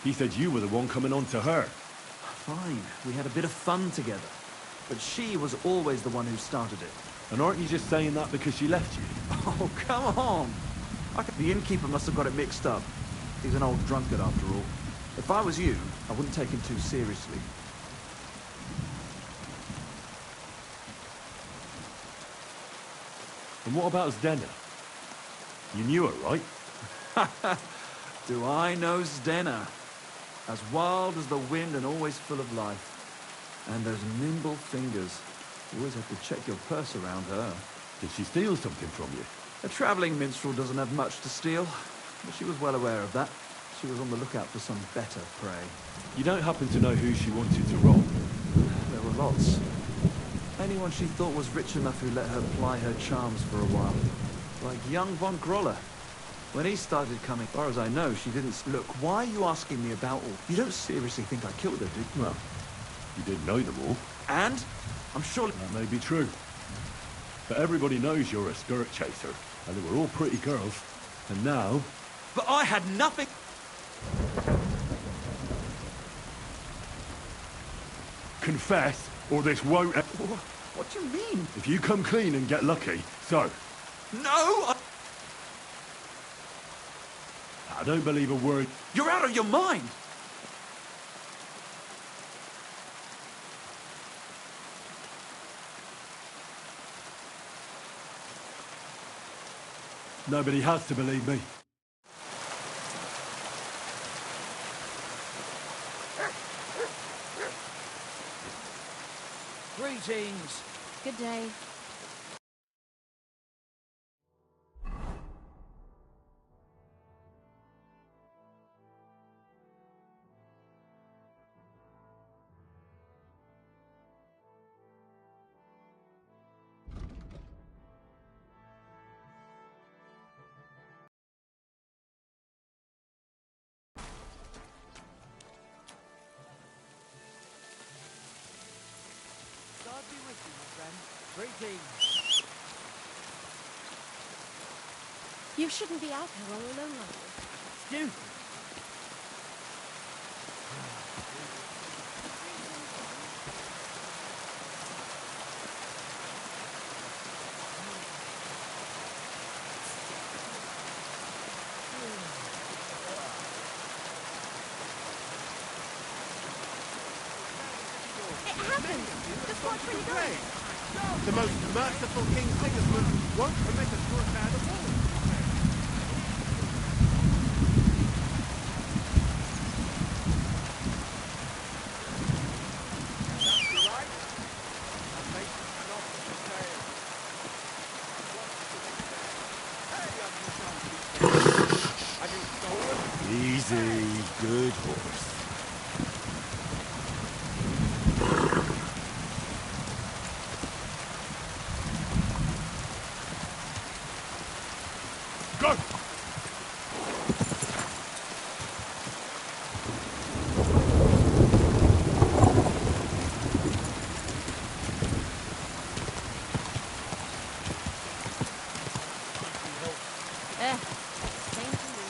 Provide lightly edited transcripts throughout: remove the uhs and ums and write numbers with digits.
He said you were the one coming on to her. Fine, we had a bit of fun together. But she was always the one who started it. And aren't you just saying that because she left you? Oh, come on! The innkeeper must have got it mixed up. He's an old drunkard after all. If I was you, I wouldn't take him too seriously. And what about Zdena? You knew her, right? Do I know Zdena? As wild as the wind and always full of life. And those nimble fingers. You always have to check your purse around her. Did she steal something from you? A traveling minstrel doesn't have much to steal, but she was well aware of that. She was on the lookout for some better prey. You don't happen to know who she wanted to rob? There were lots. Anyone she thought was rich enough who let her ply her charms for a while. Like young von Groller. When he started coming, as far as I know, she didn't... Look, why are you asking me about all... You don't seriously think I killed her, do you? Well, you didn't know them all. And? I'm sure... That may be true. But everybody knows you're a skirt chaser. And they were all pretty girls. And now... But I had nothing... Confess, or this won't... What do you mean? If you come clean and get lucky, so... No! I don't believe a word... You're out of your mind! Nobody has to believe me. Greetings! Good day. God be with you, my friend. Greetings. You shouldn't be out here all alone like this. Excuse me. It happened! Just watch where you're going. The most merciful King Sigismund won't permit us to repair the wall. Easy, good horse. Go! Same to you.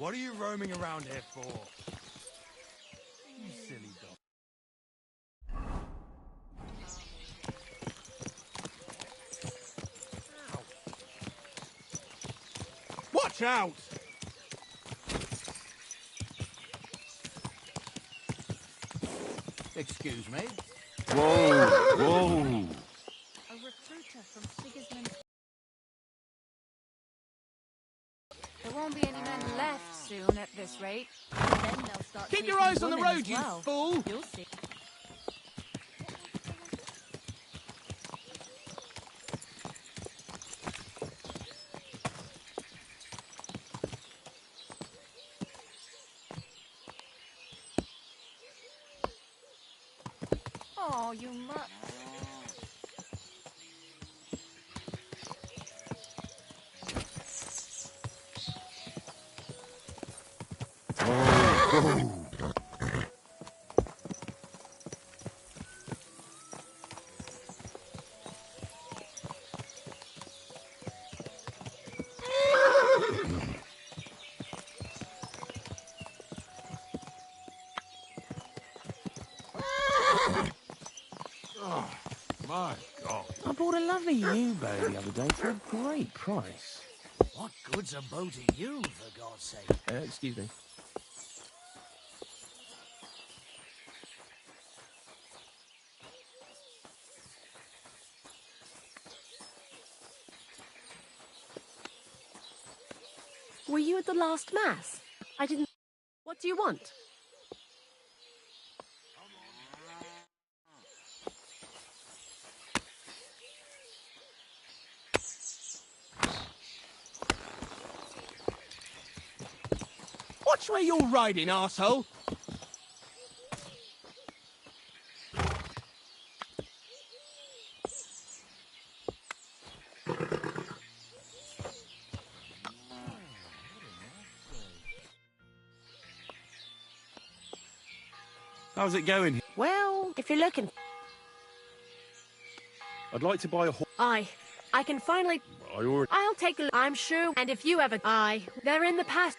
What are you roaming around here for? You silly dog. Watch out! Excuse me? Whoa, whoa. A recruiter from Sigismund. There won't be any men left soon at this rate. Then they'll start Keep your taking eyes on the women road, as you well. fool! You'll see. Oh, you must. My God. I bought a lovely U-boat the other day for a great price. What good's a boat to you, for God's sake? Excuse me. Were you at the last mass? I didn't... What do you want? Watch where you're riding, arsehole! How's it going? Well, if you're looking... I'd like to buy a horse. I can finally... I already... I'll take a look. I'm sure. And if you ever... they're in the past.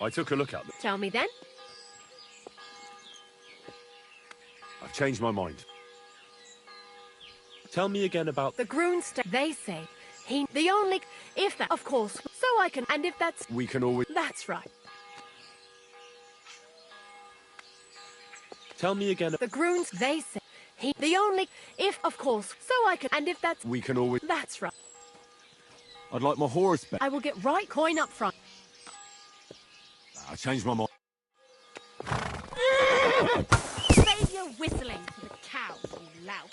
I took a look at them. Tell me then. I've changed my mind. Tell me again about... The Grunster, they say. The only... If that... Of course. So I can... And if that's... We can always... That's right. Tell me again... The Gruns, they say. The only... If... Of course. So I can... And if that's... We can always... That's right. I'd like my horse back. I will get right coin up front. I changed my mind. Save your whistling for the cow, you lout.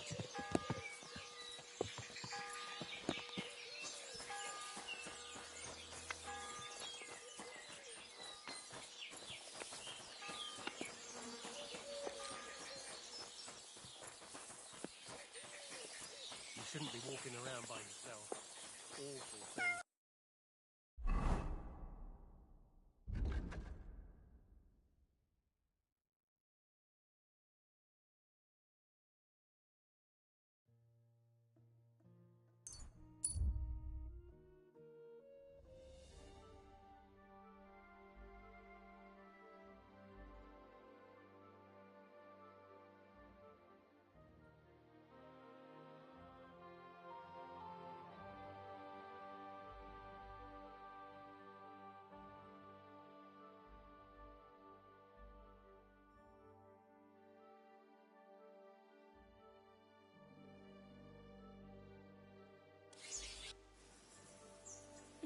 You shouldn't be walking around by yourself. Awful thing.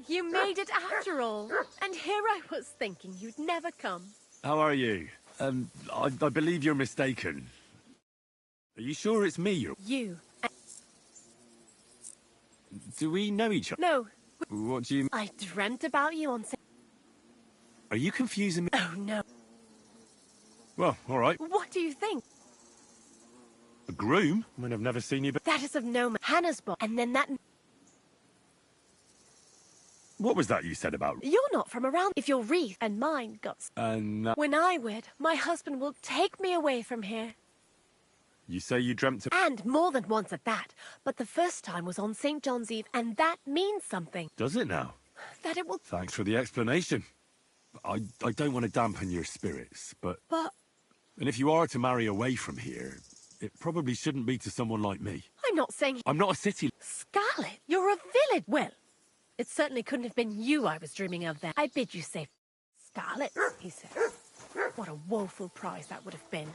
You made it after all. And here I was thinking you'd never come. How are you? I believe you're mistaken. Are you sure it's me you're... You. Do we know each other? No. What do you... I dreamt about you on... Are you confusing me? Oh, no. Well, all right. What do you think? A groom? I mean, I've never seen you, but... That is of no... Hannah's book. And then that... What was that you said about... You're not from around. If your wreath and mine got... And When I wed, my husband will take me away from here. you say you dreamt of... And more than once at that. But the first time was on St. John's Eve, and that means something. Does it now? that it will... Thanks for the explanation. I don't want to dampen your spirits, but... But And if you are to marry away from here, it probably shouldn't be to someone like me. I'm not saying... I'm not a city... Scarlet, you're a village... Well, it certainly couldn't have been you I was dreaming of there. I bid you say... Scarlet, he said. What a woeful prize that would have been.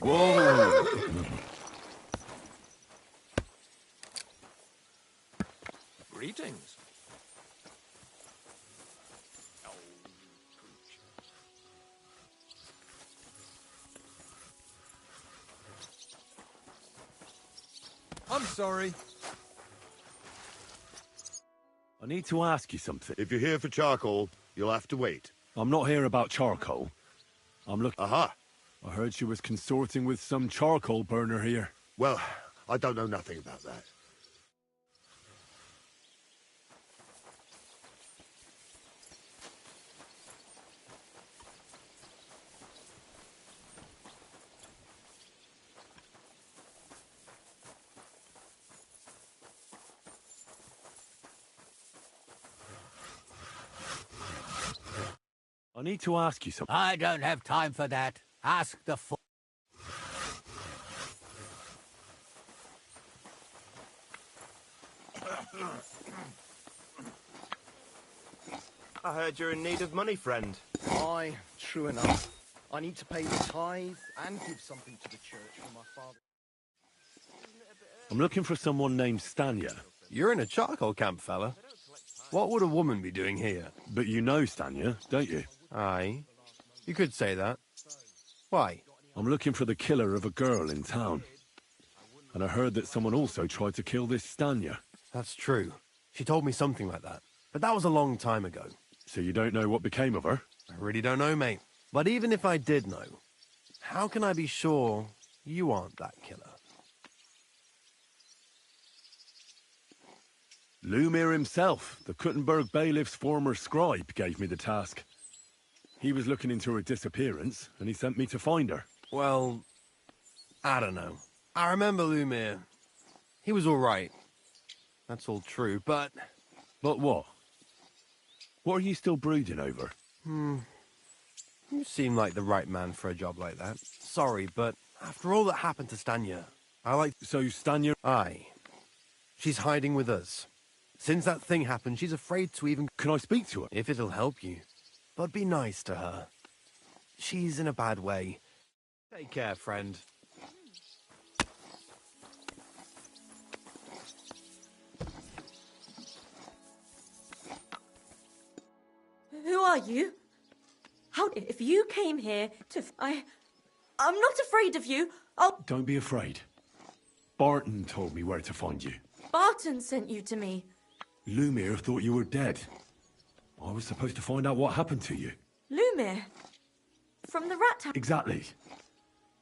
Whoa! Greetings. I'm sorry. I need to ask you something. If you're here for charcoal, you'll have to wait. I'm not here about charcoal. I'm looking... Aha! I heard she was consorting with some charcoal burner here. Well, I don't know nothing about that. I need to ask you something. I don't have time for that. Ask the I heard you're in need of money, friend. Aye, true enough. I need to pay the tithe and give something to the church for my father. I'm looking for someone named Stanya. You're in a charcoal camp, fella. What would a woman be doing here? But you know Stanya, don't you? Aye. You could say that. Why? I'm looking for the killer of a girl in town. And I heard that someone also tried to kill this Stanya. That's true. She told me something like that. But that was a long time ago. So you don't know what became of her? I really don't know, mate. But even if I did know, how can I be sure you aren't that killer? Lumir himself, the Kuttenberg bailiff's former scribe, gave me the task. He was looking into her disappearance, and he sent me to find her. Well, I don't know. I remember Lumir. He was all right. That's all true, but... But what? What are you still brooding over? You seem like the right man for a job like that. Sorry, but after all that happened to Stanya, I like... So Stanya... Aye. She's hiding with us. Since that thing happened, she's afraid to even... Can I speak to her? If it'll help you. But be nice to her. She's in a bad way. Take care, friend. Who are you? How... If you came here to... I'm not afraid of you. Don't be afraid. Barton told me where to find you. Barton sent you to me. Lumir thought you were dead. I was supposed to find out what happened to you. Lumir? From the rat house? Exactly.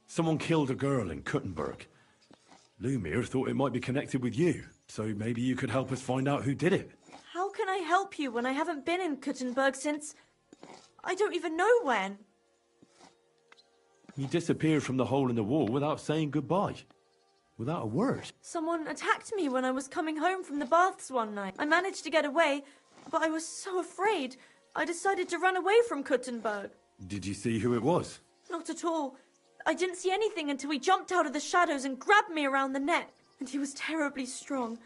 Someone killed a girl in Kuttenberg. Lumir thought it might be connected with you, so maybe you could help us find out who did it. How can I help you when I haven't been in Kuttenberg since... I don't even know when. You disappeared from the hole in the wall without saying goodbye. Without a word. Someone attacked me when I was coming home from the baths one night. I managed to get away, but I was so afraid. I decided to run away from Kuttenberg. Did you see who it was? Not at all. I didn't see anything until he jumped out of the shadows and grabbed me around the neck. And he was terribly strong.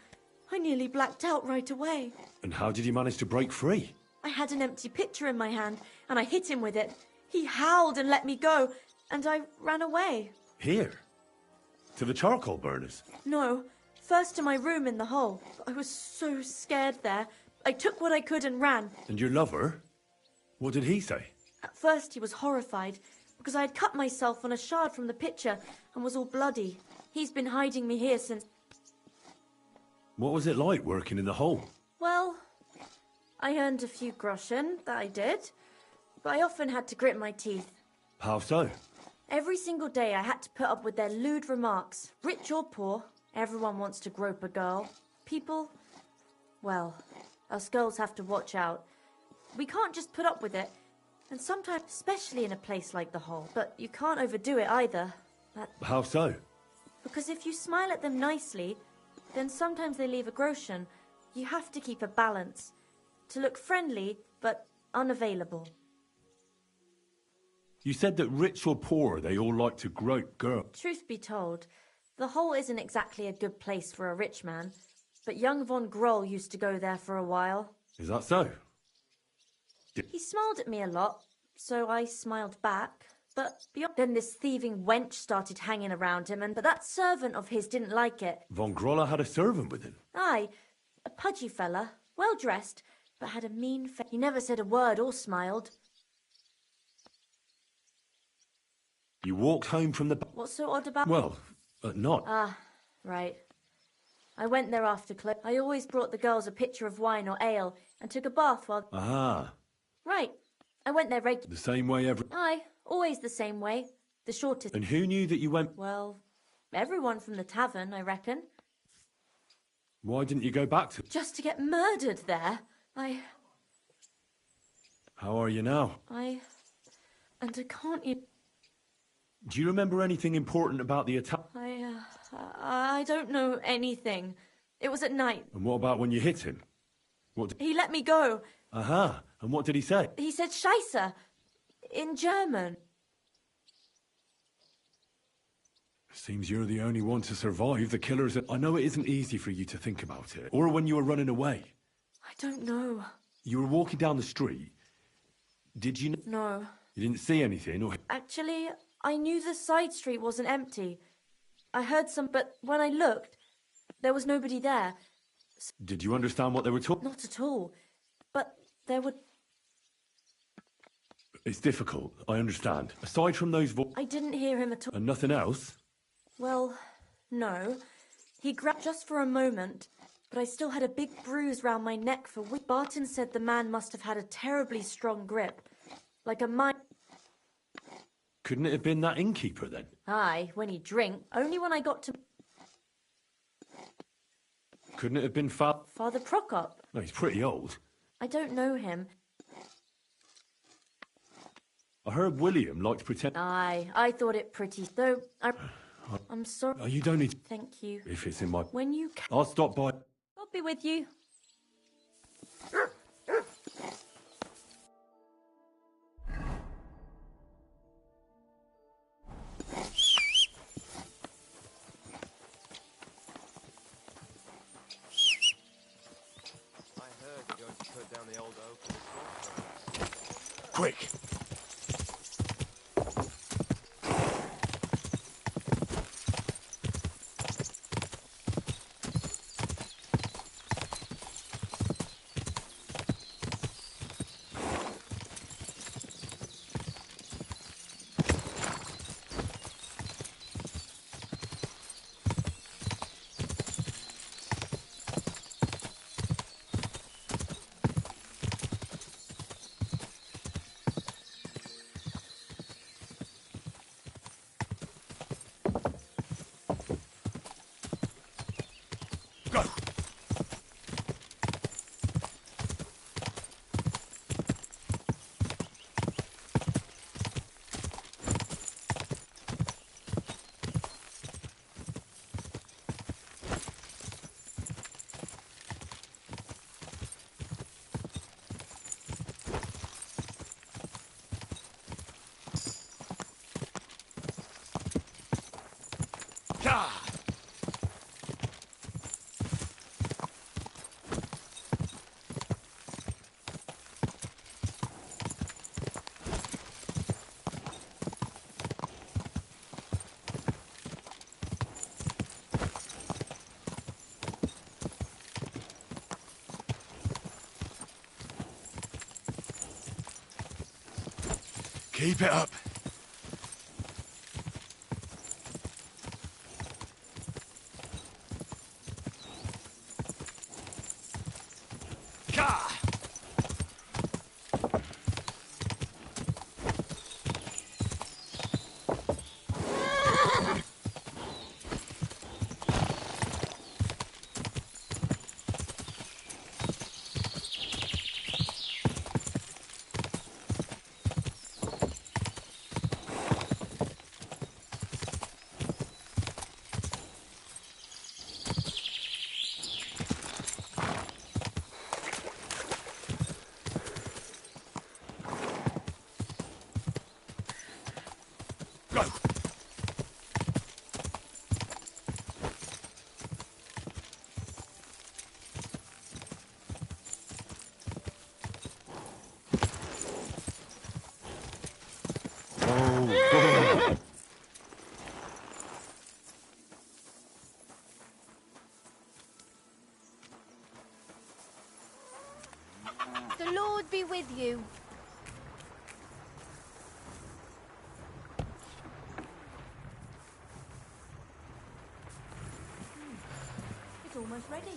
I nearly blacked out right away. And how did you manage to break free? I had an empty pitcher in my hand, and I hit him with it. He howled and let me go, and I ran away. Here? To the charcoal burners? No, first to my room in the hole. I was so scared there. I took what I could and ran. And your lover? What did he say? At first he was horrified, because I had cut myself on a shard from the pitcher and was all bloody. He's been hiding me here since... What was it like working in the hole? Well, I earned a few groschen, that I did. But I often had to grit my teeth. How so? Every single day I had to put up with their lewd remarks. Rich or poor, everyone wants to grope a girl. People, well, us girls have to watch out. We can't just put up with it. And sometimes, especially in a place like the hole. But you can't overdo it either. How so? Because if you smile at them nicely, then sometimes they leave a groschen. You have to keep a balance. To look friendly, but unavailable. You said that rich or poor, they all like to grope girls. Truth be told, the hole isn't exactly a good place for a rich man, but young von Groll used to go there for a while. Is that so? He smiled at me a lot, so I smiled back. But then this thieving wench started hanging around him, but that servant of his didn't like it. Von Groller had a servant with him? Aye, a pudgy fella, well-dressed, but had a mean face. He never said a word or smiled. You walked home from the... What's so odd about... Well, not. Ah, right. I went there after I always brought the girls a pitcher of wine or ale and took a bath while... Ah. Right. I went there regularly. The same way every... Aye, always the same way. The shortest... And who knew that you went... Well, everyone from the tavern, I reckon. Why didn't you go back to... Just to get murdered there. How are you now? And I can't... Do you remember anything important about the attack? I don't know anything. It was at night. And what about when you hit him? He let me go. Aha. And what did he say? He said Scheisse. In German. Seems you're the only one to survive the killers. I know it isn't easy for you to think about it. Or when you were running away. I don't know. You were walking down the street. Did you... No. You didn't see anything or... Actually, I knew the side street wasn't empty. I heard some, but when I looked, there was nobody there. Did you understand what they were talking? Not at all. But there would... It's difficult, I understand. Aside from those I didn't hear him at all. And nothing else? Well, no. He grabbed just for a moment, but I still had a big bruise round my neck for weeks. Barton said the man must have had a terribly strong grip. Like a mine... Couldn't it have been that innkeeper then? Aye, when he drink. Only when I got to... Couldn't it have been Father Prokop? No, he's pretty old. I don't know him. I heard William liked to pretend... Aye, I thought it pretty, though I'm sorry. Oh, you don't need... Thank you. If it's in my... When you... I'll stop by... I'll be with you. Quick! Keep it up. The Lord be with you. It's almost ready.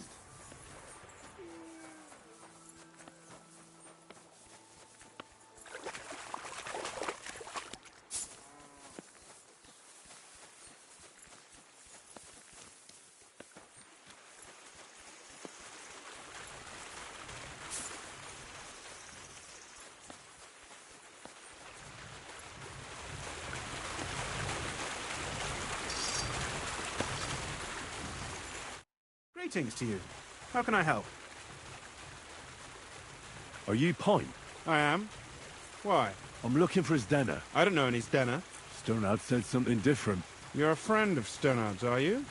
Greetings to you. How can I help? Are you Pine? I am. Why? I'm looking for Zdena. I don't know any Zdena. Sternad said something different. You're a friend of Sternard's, are you?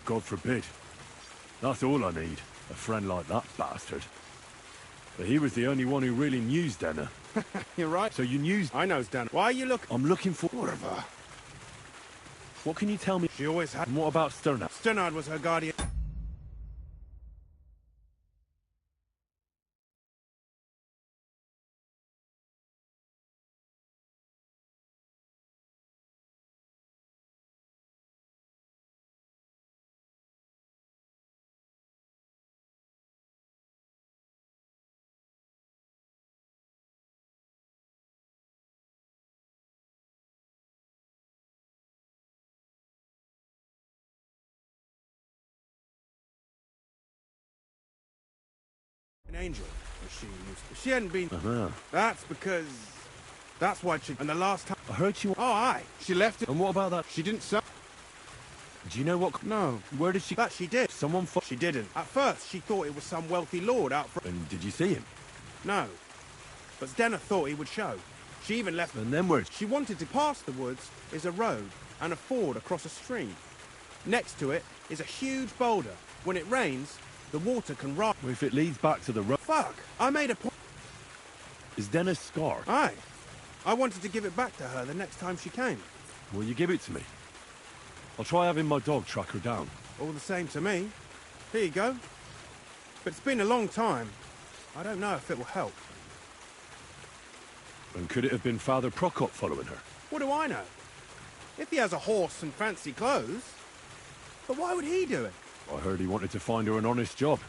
God forbid. That's all I need. A friend like that bastard. But he was the only one who really knew Zdena. You're right. So you knew... I know Zdena. Why are you looking? I'm looking for... Whatever. What can you tell me? She always had... And what about Sternad? Sternard was her guardian. An angel, as she used to. She hadn't been... That's because... That's why she... And the last time... I heard you... Oh, aye. She left it... And what about that? She didn't sell... Do you know what... No. Where did she... That she did. Someone... She didn't. At first, she thought it was some wealthy lord out front. And did you see him? No. But Zdena thought he would show. She even left... And then where... She wanted to pass the woods is a road and a ford across a stream. Next to it is a huge boulder. When it rains, the water can rise. Well, if it leads back to the road... Fuck! I made a point. Is Dennis scarred? Aye. I wanted to give it back to her the next time she came. Will you give it to me? I'll try having my dog track her down. All the same to me. Here you go. But it's been a long time. I don't know if it will help. And could it have been Father Prokop following her? What do I know? If he has a horse and fancy clothes. But why would he do it? I heard he wanted to find her an honest job.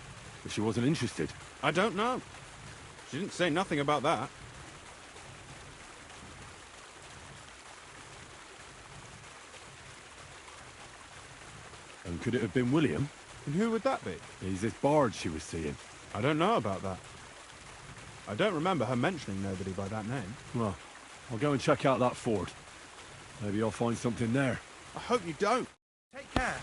If she wasn't interested. I don't know. She didn't say nothing about that. And could it have been William? And who would that be? He's this bard she was seeing. I don't know about that. I don't remember her mentioning nobody by that name. Well, I'll go and check out that fort. Maybe I'll find something there. I hope you don't. Take care.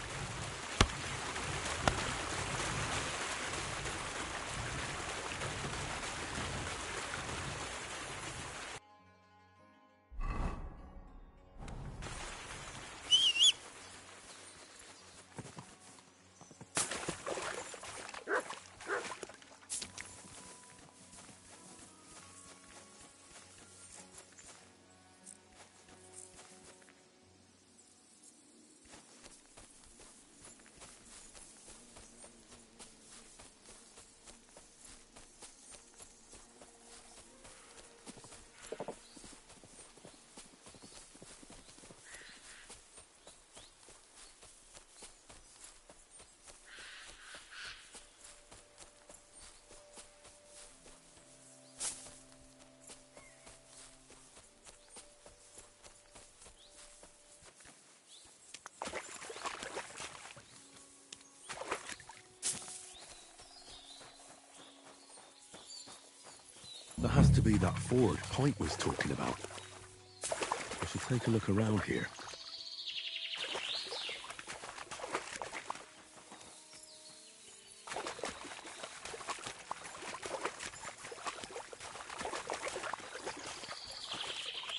That has to be that ford Pike was talking about. I should take a look around here.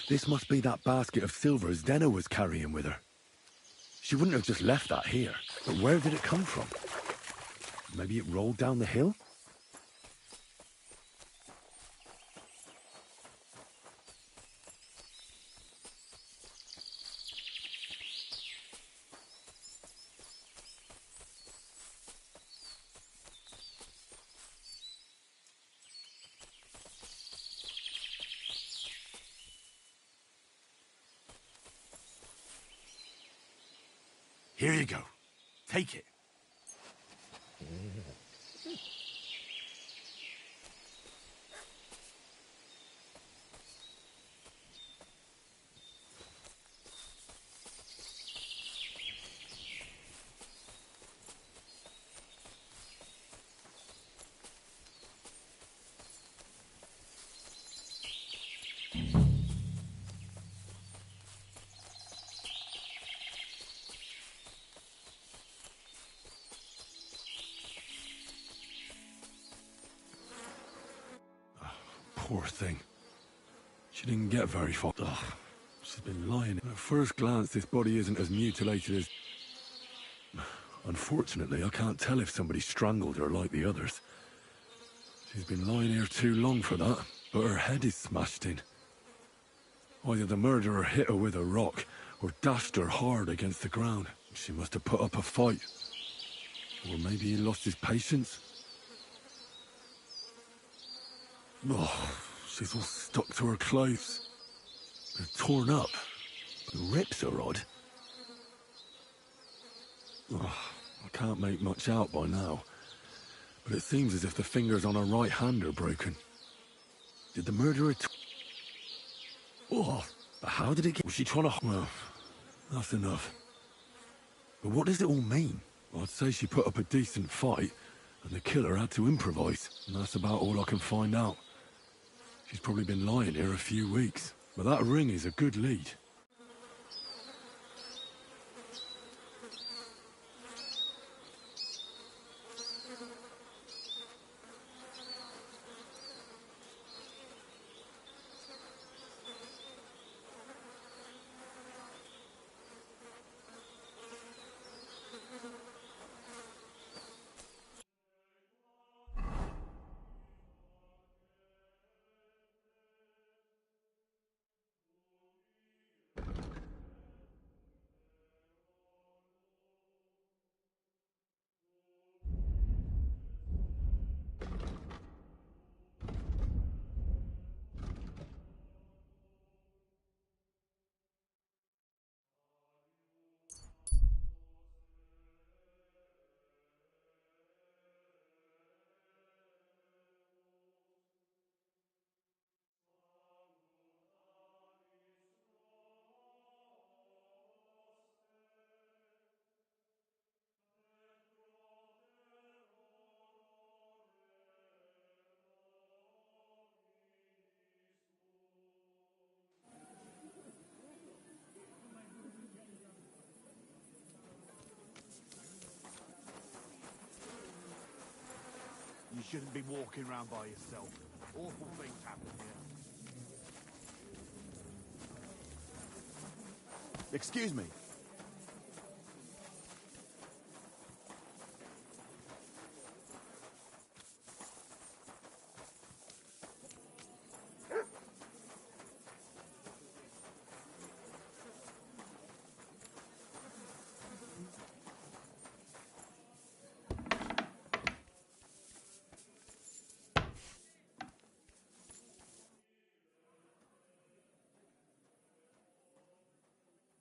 This must be that basket of silvers Denna was carrying with her. She wouldn't have just left that here, but where did it come from? Maybe it rolled down the hill? Here you go. Take it. Poor thing. She didn't get very far. Ugh. She's been lying. At first glance, this body isn't as mutilated as... Unfortunately, I can't tell if somebody strangled her like the others. She's been lying here too long for that, but her head is smashed in. Either the murderer hit her with a rock, or dashed her hard against the ground. She must have put up a fight. Or maybe he lost his patience. Oh, she's all stuck to her clothes. They're torn up. The rips are odd. Oh, I can't make much out by now. But it seems as if the fingers on her right hand are broken. Did the murderer... Oh, but how did it get... Was she trying to... Well, that's enough. But what does it all mean? I'd say she put up a decent fight, and the killer had to improvise. And that's about all I can find out. She's probably been lying here a few weeks. But that ring is a good lead. You shouldn't be walking around by yourself. Awful things happen here. Excuse me.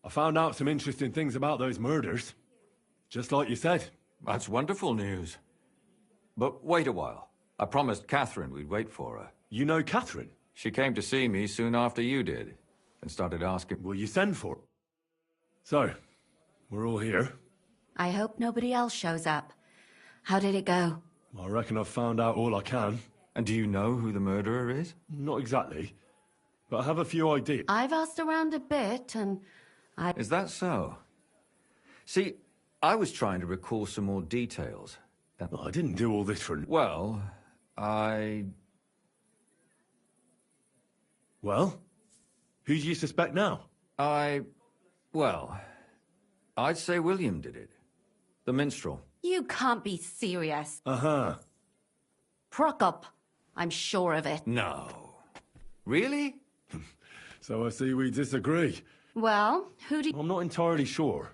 I found out some interesting things about those murders. Just like you said. That's wonderful news. But wait a while. I promised Catherine we'd wait for her. You know Catherine? She came to see me soon after you did, and started asking... Will you send for her? So, we're all here. I hope nobody else shows up. How did it go? I reckon I've found out all I can. And do you know who the murderer is? Not exactly, but I have a few ideas. I've asked around a bit, and Is that so? See, I was trying to recall some more details. I didn't do all this for... Well, Well? Who do you suspect now? Well, I'd say William did it. The minstrel. you can't be serious. Uh-huh. Prokop, I'm sure of it. No. Really? So I see we disagree. Well, who do you... I'm not entirely sure.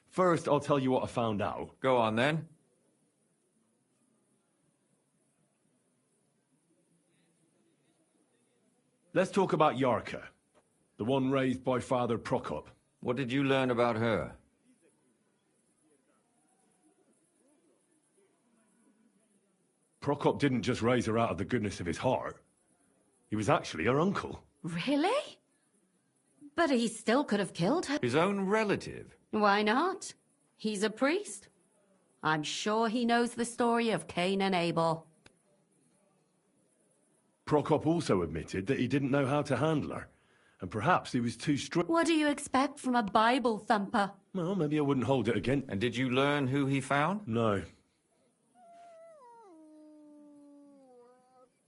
First, I'll tell you what I found out. Go on, then. Let's talk about Yarka, the one raised by Father Prokop. What did you learn about her? Prokop didn't just raise her out of the goodness of his heart. He was actually her uncle. Really? But he still could have killed her. His own relative? Why not? He's a priest. I'm sure he knows the story of Cain and Abel. Prokop also admitted that he didn't know how to handle her, and perhaps he was too strict. What do you expect from a Bible thumper? Well, maybe I wouldn't hold it again. And did you learn who he found? No.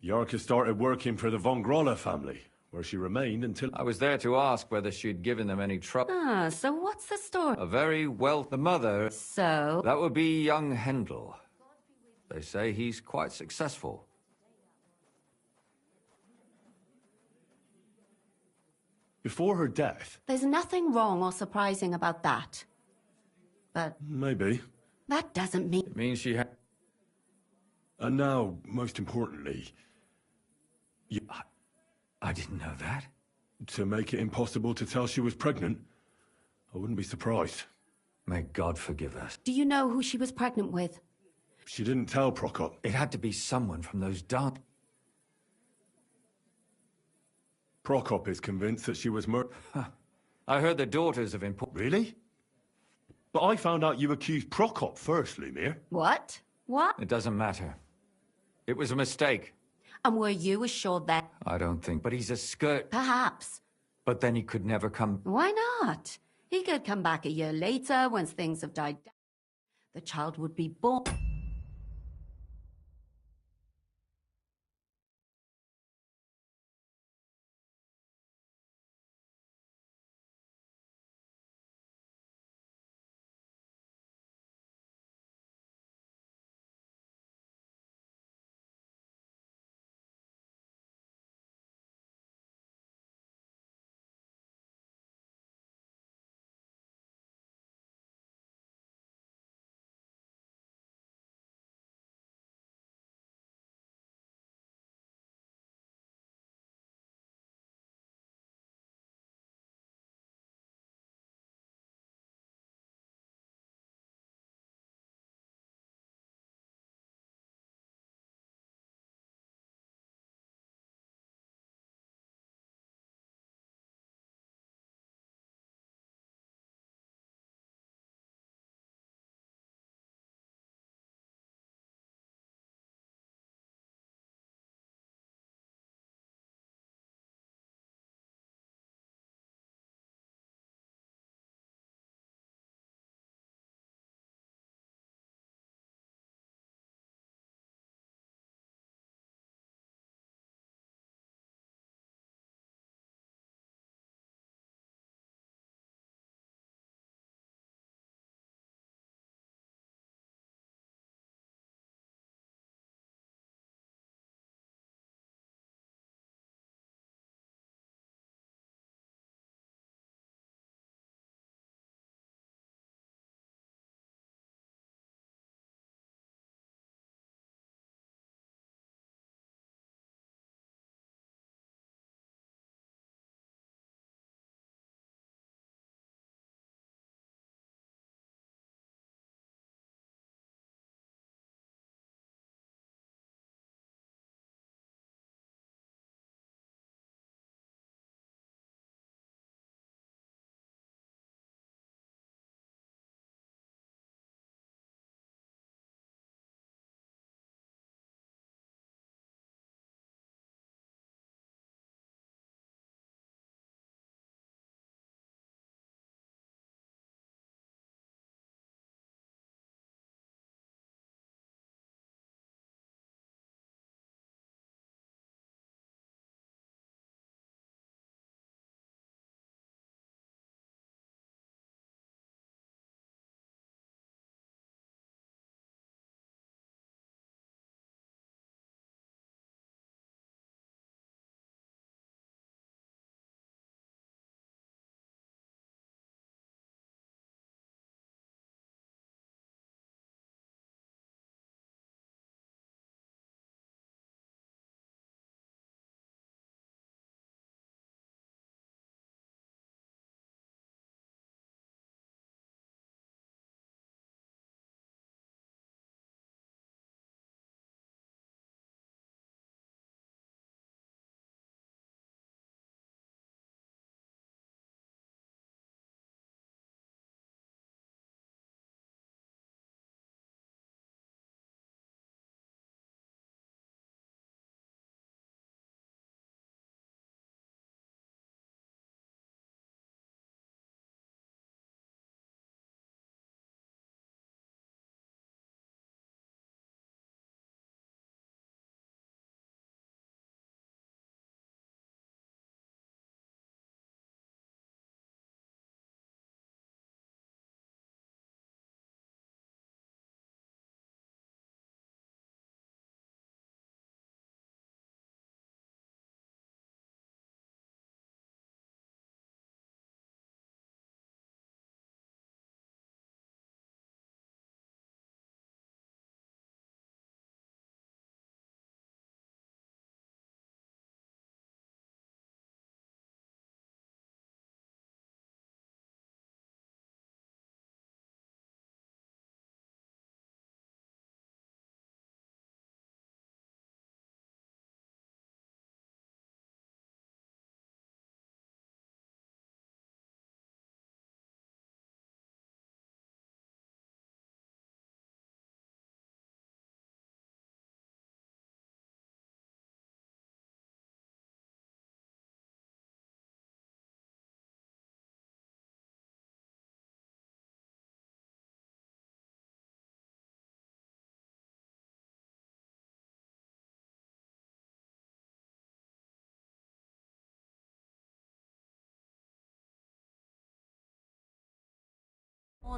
Yarka started working for the von Groller family, where she remained until... I was there to ask whether she'd given them any trouble. Ah, so what's the story? A very wealthy mother. So? That would be young Hendel. They say he's quite successful. Before her death... There's nothing wrong or surprising about that. But... Maybe. That doesn't mean... It means she had... And now, most importantly... I didn't know that. To make it impossible to tell she was pregnant, I wouldn't be surprised. May God forgive us. Do you know who she was pregnant with? She didn't tell Prokop. It had to be someone from those dark... Prokop is convinced that she was murdered. I heard the daughters of important... Really? But I found out you accused Prokop first, Lumir. What? What? It doesn't matter. It was a mistake. And were you assured that? I don't think, but he's a skirt. Perhaps. But then he could never come... Why not? He could come back a year later once things have died down. The child would be born.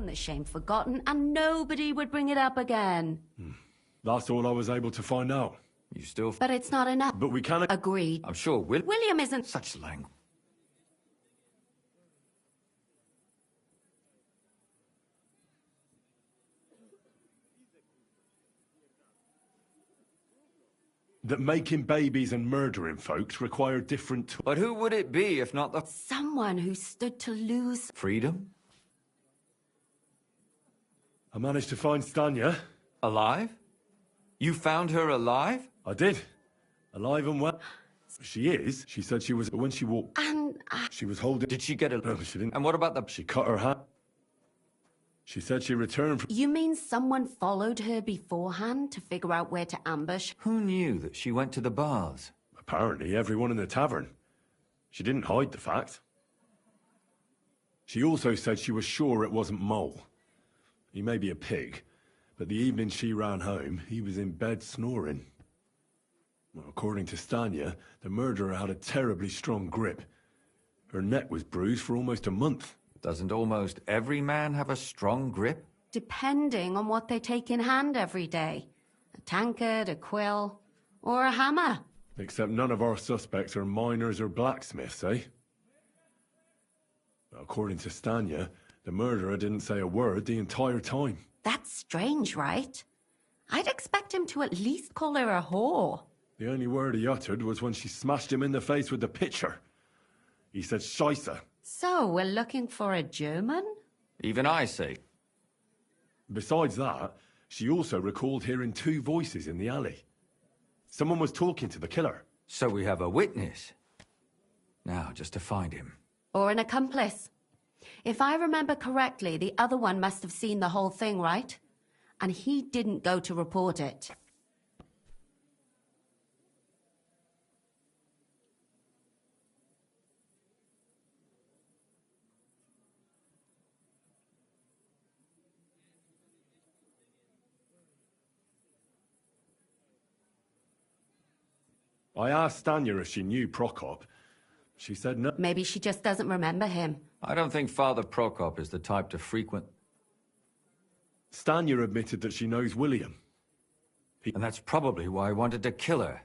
the shame forgotten, and nobody would bring it up again. That's all I was able to find out. You still... But it's not enough. But we cannot... Agreed. I'm sure William isn't... Such language. That making babies and murdering folks require different... But who would it be if not the... Someone who stood to lose... Freedom? I managed to find Stanya. Alive? You found her alive? I did. Alive and well. She is. She said she was... When she walked... And... She was holding... Did she get a... No, she didn't. And what about the... She cut her hand. She said she returned from... You mean someone followed her beforehand to figure out where to ambush? Who knew that she went to the bars? Apparently everyone in the tavern. She didn't hide the fact. She also said she was sure it wasn't Mole. He may be a pig, but the evening she ran home, he was in bed snoring. Well, according to Stanya, the murderer had a terribly strong grip. Her neck was bruised for almost a month. Doesn't almost every man have a strong grip? Depending on what they take in hand every day. A tankard, a quill, or a hammer. Except none of our suspects are miners or blacksmiths, eh? According to Stanya, the murderer didn't say a word the entire time. That's strange, right? I'd expect him to at least call her a whore. The only word he uttered was when she smashed him in the face with the pitcher. He said Scheisse. So, we're looking for a German? Even I say. Besides that, she also recalled hearing two voices in the alley. Someone was talking to the killer. So we have a witness. Now, just to find him. Or an accomplice. If I remember correctly, the other one must have seen the whole thing, right? And he didn't go to report it. I asked Stanya if she knew Prokop. She said no. Maybe she just doesn't remember him. I don't think Father Prokop is the type to frequent... Stanya admitted that she knows William. And that's probably why I wanted to kill her.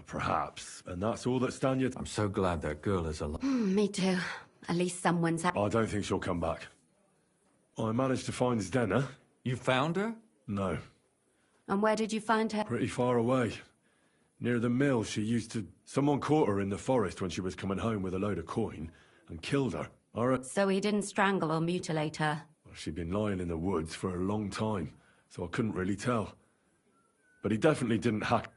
Perhaps. And that's all that Stanya... I'm so glad that girl is alive. Me too. At least someone's... I don't think she'll come back. I managed to find Zdena. You found her? No. And where did you find her? Pretty far away. Near the mill she used to... Someone caught her in the forest when she was coming home with a load of coin and killed her. So he didn't strangle or mutilate her? Well, she'd been lying in the woods for a long time, so I couldn't really tell. But he definitely didn't hack...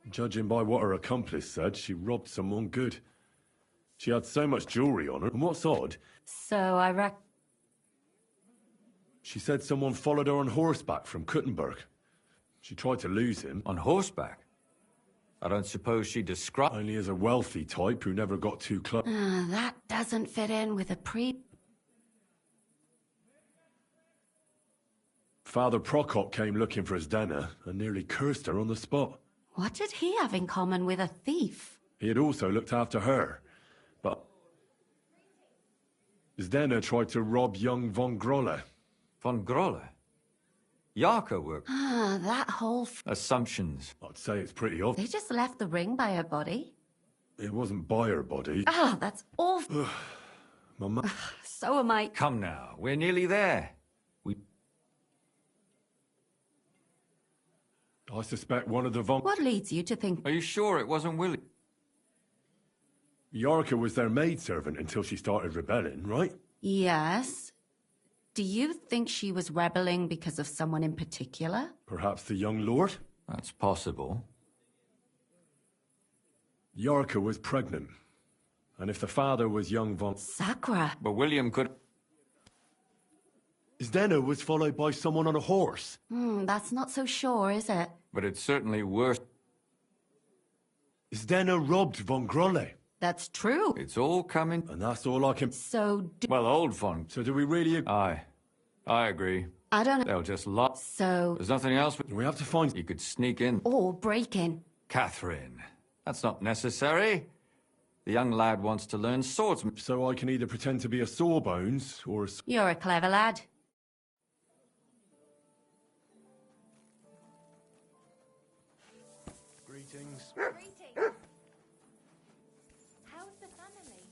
Judging by what her accomplice said, she robbed someone good. She had so much jewelry on her, and what's odd... So I She said someone followed her on horseback from Kuttenberg. She tried to lose him. On horseback? I don't suppose she described... Only as a wealthy type who never got too close. That doesn't fit in with a Father Prokop came looking for Zdena and nearly cursed her on the spot. What did he have in common with a thief? He had also looked after her, but... Zdena tried to rob young von Grolle. Von Grolle? Yarka work. That whole... Assumptions. I'd say it's pretty obvious. They just left the ring by her body? It wasn't by her body. That's awful. Mama. So am I. Come now, we're nearly there. I suspect one of the von... What leads you to think... Are you sure it wasn't Willie? Yarka was their maidservant until she started rebelling, right? Yes. Do you think she was rebelling because of someone in particular? Perhaps the young lord? That's possible. Yarka was pregnant. And if the father was young von... Sakura. But William could... Zdena was followed by someone on a horse. That's not so sure, is it? But it's certainly worse. Zdena robbed von Grolle. That's true. It's all coming... And that's all I can... So Well, old von... So do we really... I agree. I don't... They'll just lie. So... There's nothing else... We have to find... You could sneak in. Or break in. Catherine. That's not necessary. The young lad wants to learn swordsmanship. So I can either pretend to be a Sawbones or a... You're a clever lad. Greetings. Greetings. How's the family?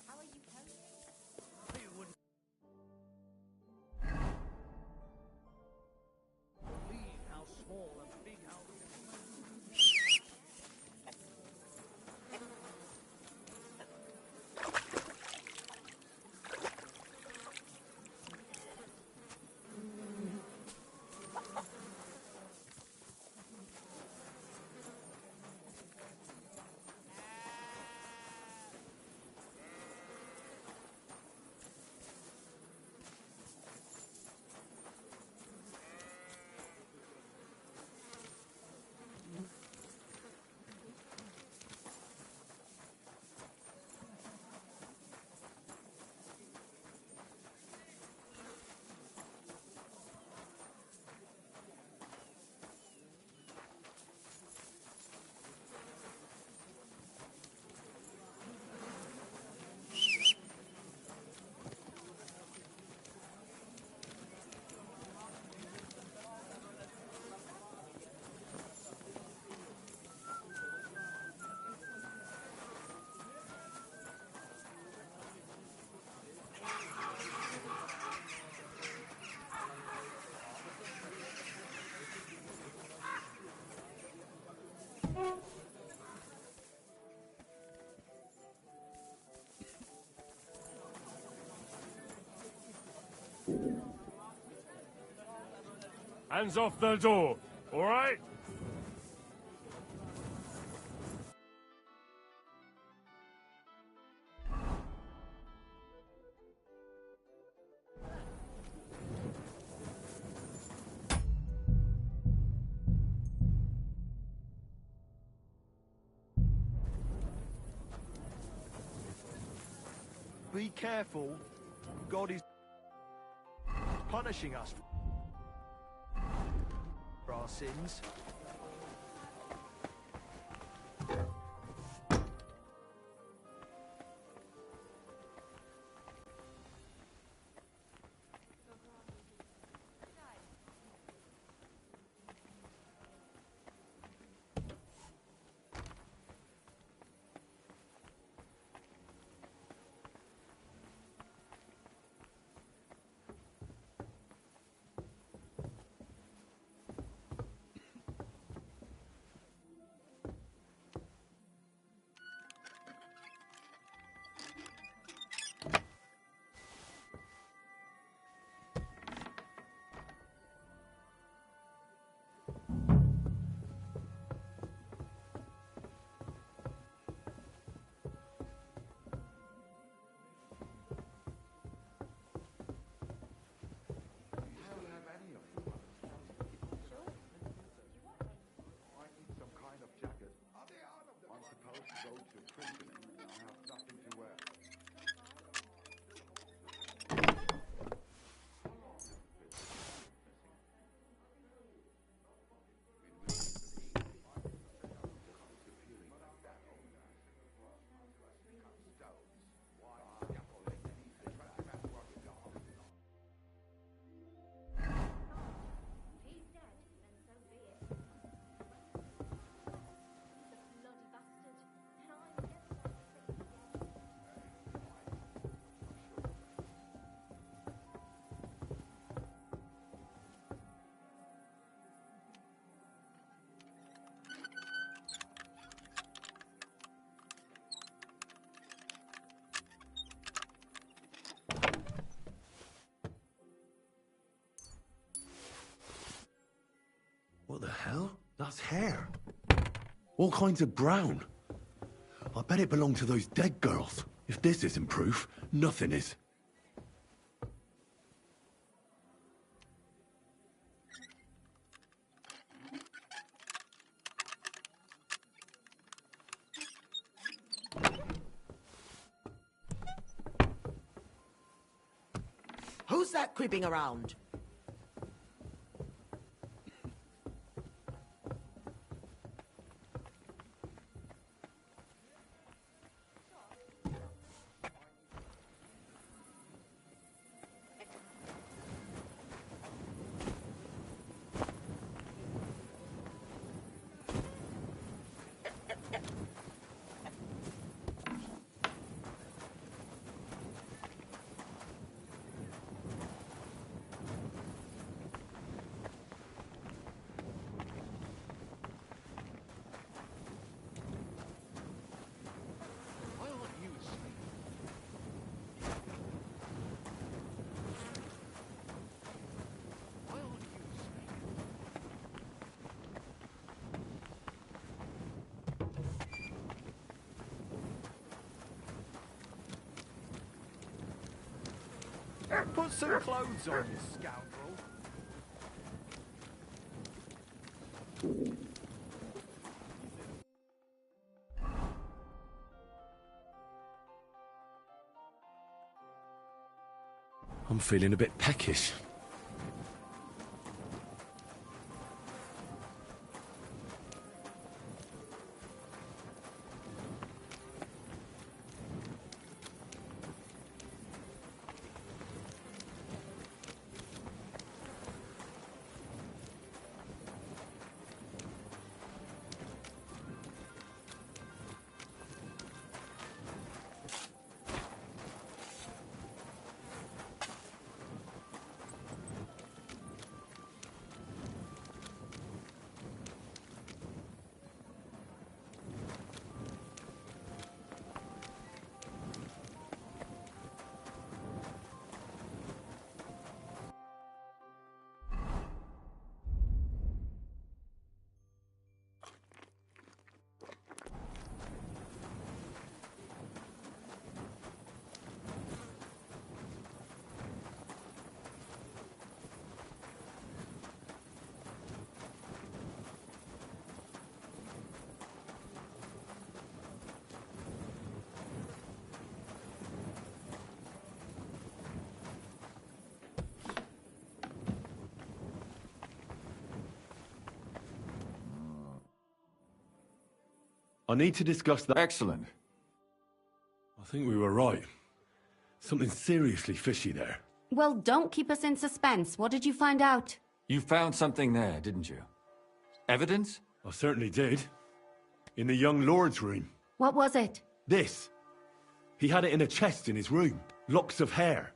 How are you coping? Believe how small and big how... Hands off the door, all right? Be careful. God is punishing us for our sins. What the hell? That's hair. All kinds of brown. I bet it belonged to those dead girls. If this isn't proof, nothing is. Who's that creeping around? Put some clothes on, you scoundrel. I'm feeling a bit peckish. I need to discuss that. Excellent. I think we were right. Something seriously fishy there. Well, don't keep us in suspense. What did you find out? You found something there, didn't you? Evidence? I certainly did. In the young lord's room. What was it? This. He had it in a chest in his room. Locks of hair.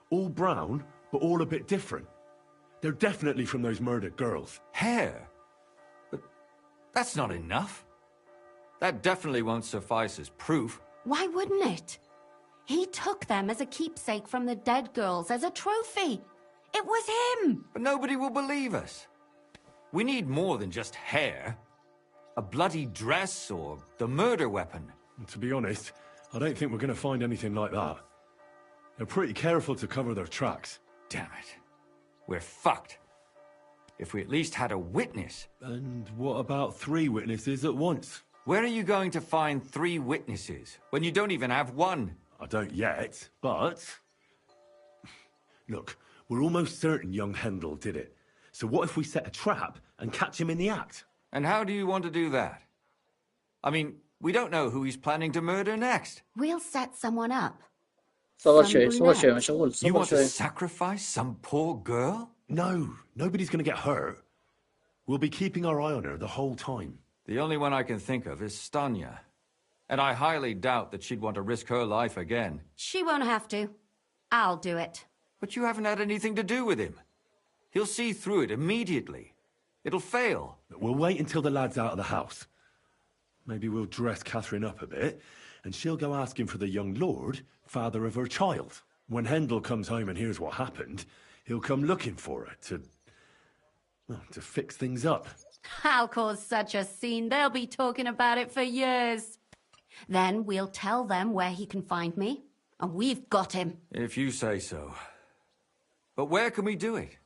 All brown, but all a bit different. They're definitely from those murdered girls. Hair? But that's not enough. That definitely won't suffice as proof. Why wouldn't it? He took them as a keepsake from the dead girls, as a trophy. It was him! But nobody will believe us. We need more than just hair. A bloody dress or the murder weapon. And to be honest, I don't think we're going to find anything like that. They're pretty careful to cover their tracks. Damn it. We're fucked. If we at least had a witness. And what about 3 witnesses at once? Where are you going to find 3 witnesses when you don't even have one? I don't yet, but... Look, we're almost certain young Hendel did it. So what if we set a trap and catch him in the act? And how do you want to do that? I mean, we don't know who he's planning to murder next. We'll set someone up. You want to sacrifice some poor girl? No, nobody's going to get hurt. We'll be keeping our eye on her the whole time. The only one I can think of is Stanya. And I highly doubt that she'd want to risk her life again. She won't have to. I'll do it. But you haven't had anything to do with him. He'll see through it immediately. It'll fail. We'll wait until the lad's out of the house. Maybe we'll dress Catherine up a bit, and she'll go asking for the young lord, father of her child. When Hendel comes home and hears what happened, he'll come looking for her to fix things up. I'll cause such a scene, they'll be talking about it for years. Then we'll tell them where he can find me, and we've got him. If you say so. But where can we do it?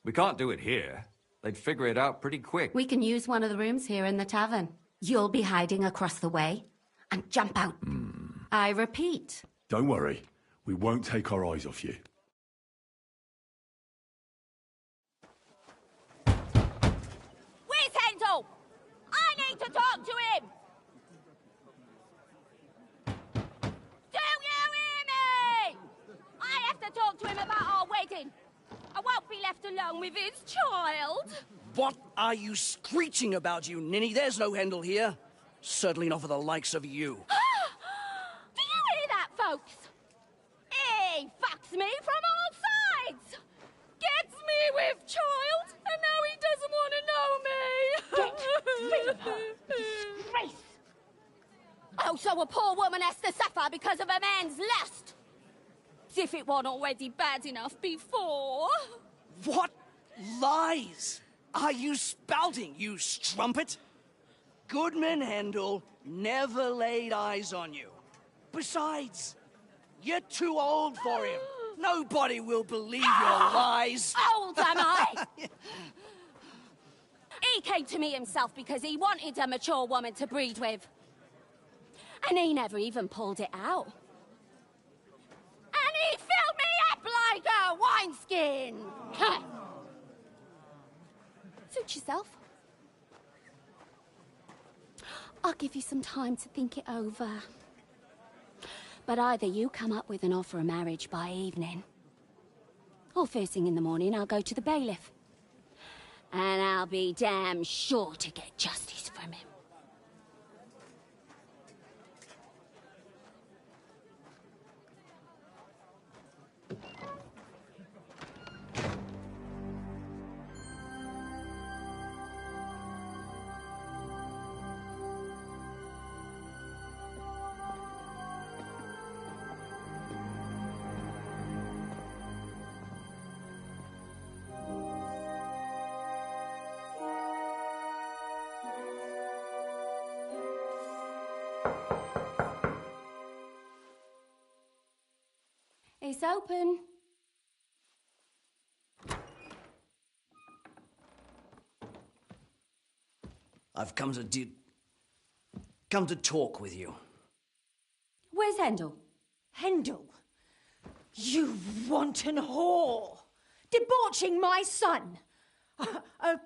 We can't do it here. They'd figure it out pretty quick. We can use one of the rooms here in the tavern. You'll be hiding across the way, and jump out. I repeat. Don't worry, we won't take our eyes off you. Where's Hendel? I need to talk to him! Do you hear me? I have to talk to him about our wedding. I won't be left alone with his child. What are you screeching about, you ninny? There's no Hendel here. Certainly not for the likes of you. Do you hear that, folks? He fucks me from all sides. Gets me with child, and now he doesn't want to know me. Get rid of her. Disgrace. Oh, so a poor woman has to suffer because of a man's lust. As if it wasn't already bad enough before. What lies are you spouting, you strumpet? Goodman Hendel never laid eyes on you. Besides, you're too old for him. Nobody will believe your lies. Old am I? He came to me himself because he wanted a mature woman to breed with. And he never even pulled it out. And he filled me up like a wineskin. Suit yourself. I'll give you some time to think it over. But either you come up with an offer of marriage by evening, or first thing in the morning I'll go to the bailiff. And I'll be damn sure to get justice from him. It's open. I've come to talk with you. Where's Hendel? Hendel? You wanton whore! Debauching my son! A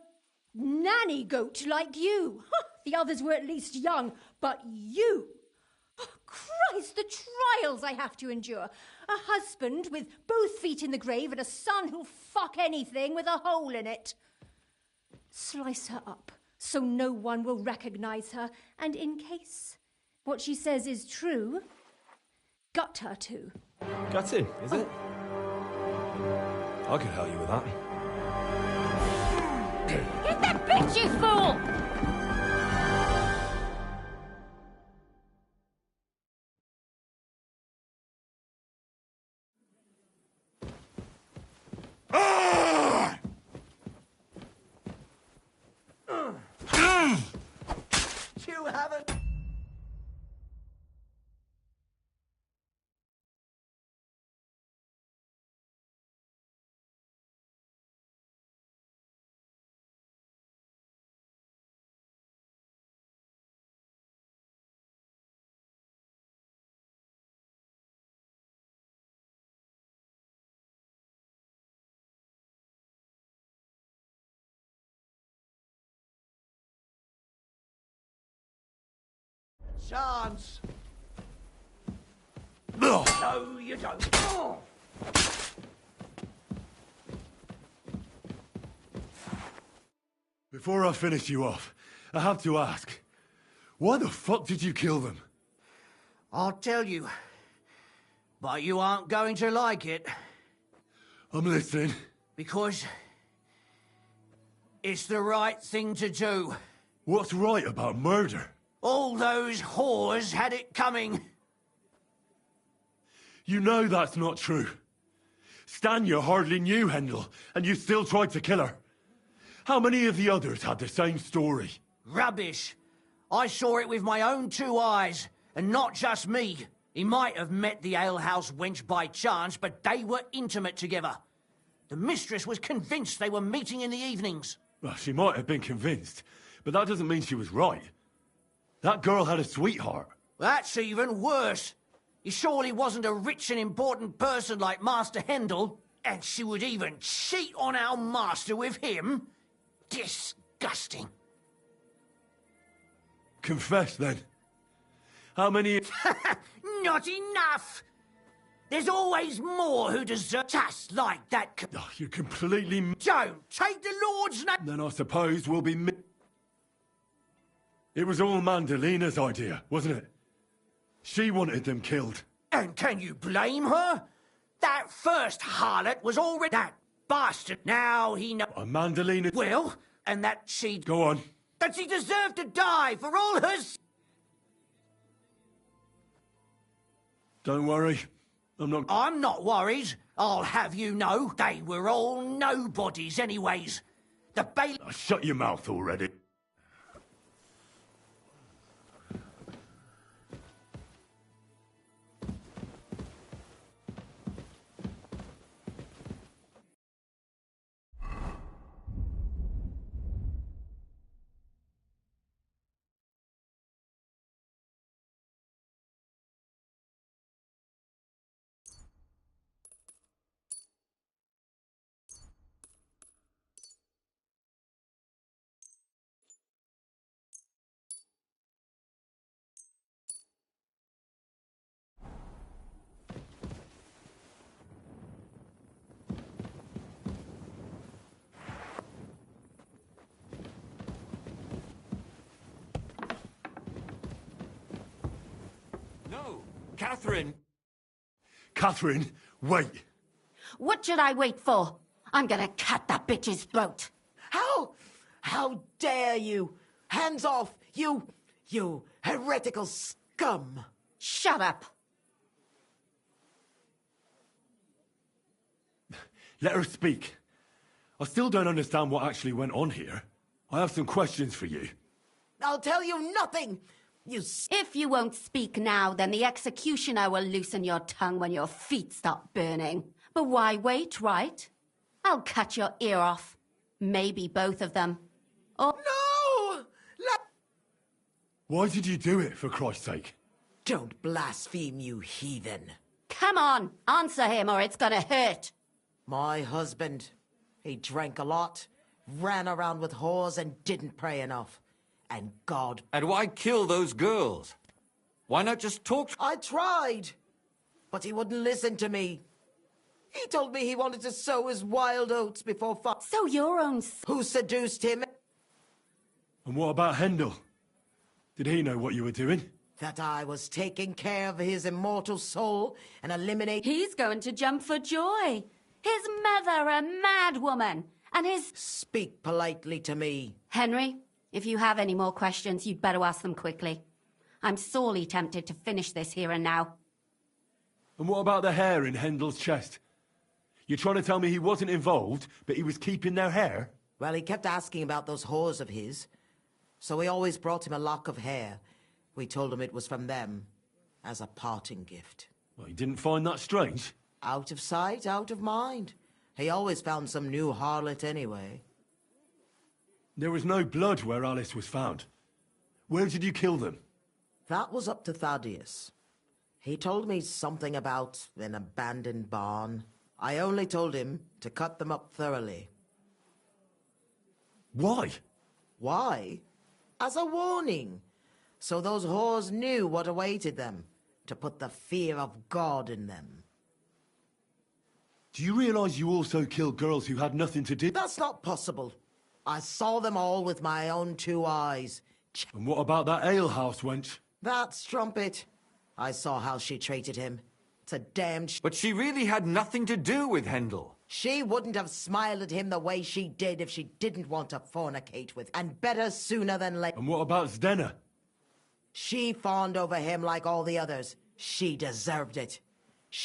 nanny goat like you! The others were at least young, but you! Christ, the trials I have to endure. A husband with both feet in the grave and a son who'll fuck anything with a hole in it. Slice her up so no one will recognize her, and in case what she says is true, gut her too. Gutting, is it? I could help you with that. Get that bitch, you fool! You haven't. Chance. No, you don't. Before I finish you off, I have to ask, why the fuck did you kill them? I'll tell you, but you aren't going to like it. I'm listening. Because it's the right thing to do. What's right about murder? All those whores had it coming. You know that's not true. Stanya hardly knew Hendel, and you still tried to kill her. How many of the others had the same story? Rubbish. I saw it with my own two eyes, and not just me. He might have met the alehouse wench by chance, but they were intimate together. The mistress was convinced they were meeting in the evenings. Well, she might have been convinced, but that doesn't mean she was right. That girl had a sweetheart. That's even worse. He surely wasn't a rich and important person like Master Hendel, and she would even cheat on our master with him? Disgusting. Confess, then. How many... Not enough! There's always more who deserve just like that... Oh, you're completely... Don't take the Lord's name... Then I suppose we'll be... It was all Mandalina's idea, wasn't it? She wanted them killed. And can you blame her? That first harlot was already... That bastard. Now he knows... Mandalina... Well, and that she... Go on. That she deserved to die for all her... Don't worry. I'm not worried. I'll have you know, they were all nobodies anyways. The bail... Oh, shut your mouth already. Catherine! Catherine, wait! What should I wait for? I'm gonna cut that bitch's throat. How dare you? Hands off, you heretical scum! Shut up! Let her speak. I still don't understand what actually went on here. I have some questions for you. I'll tell you nothing! If you won't speak now, then the executioner will loosen your tongue when your feet start burning. But why wait, right? I'll cut your ear off. Maybe both of them. Or... No! Why did you do it, for Christ's sake? Don't blaspheme, you heathen. Come on, answer him or it's gonna hurt. My husband, he drank a lot, ran around with whores and didn't pray enough. And God... And why kill those girls? Why not just talk? I tried, but he wouldn't listen to me. He told me he wanted to sow his wild oats before So your own... Who seduced him? And what about Hendel? Did he know what you were doing? That I was taking care of his immortal soul and eliminate... He's going to jump for joy. His mother, a mad woman, and his... Speak politely to me. Henry, if you have any more questions, you'd better ask them quickly. I'm sorely tempted to finish this here and now. And what about the hair in Hendel's chest? You're trying to tell me he wasn't involved, but he was keeping their hair? Well, he kept asking about those whores of his, so we always brought him a lock of hair. We told him it was from them, as a parting gift. Well, he didn't find that strange? Out of sight, out of mind. He always found some new harlot anyway. There was no blood where Alice was found. Where did you kill them? That was up to Thaddeus. He told me something about an abandoned barn. I only told him to cut them up thoroughly. Why? Why? As a warning. So those whores knew what awaited them. To put the fear of God in them. Do you realize you also killed girls who had nothing to do? That's not possible. I saw them all with my own 2 eyes. And what about that alehouse wench? That strumpet. I saw how she treated him. It's a damned... But she really had nothing to do with Hendel. She wouldn't have smiled at him the way she did if she didn't want to fornicate with. And better sooner than later. And what about Zdena? She fawned over him like all the others. She deserved it.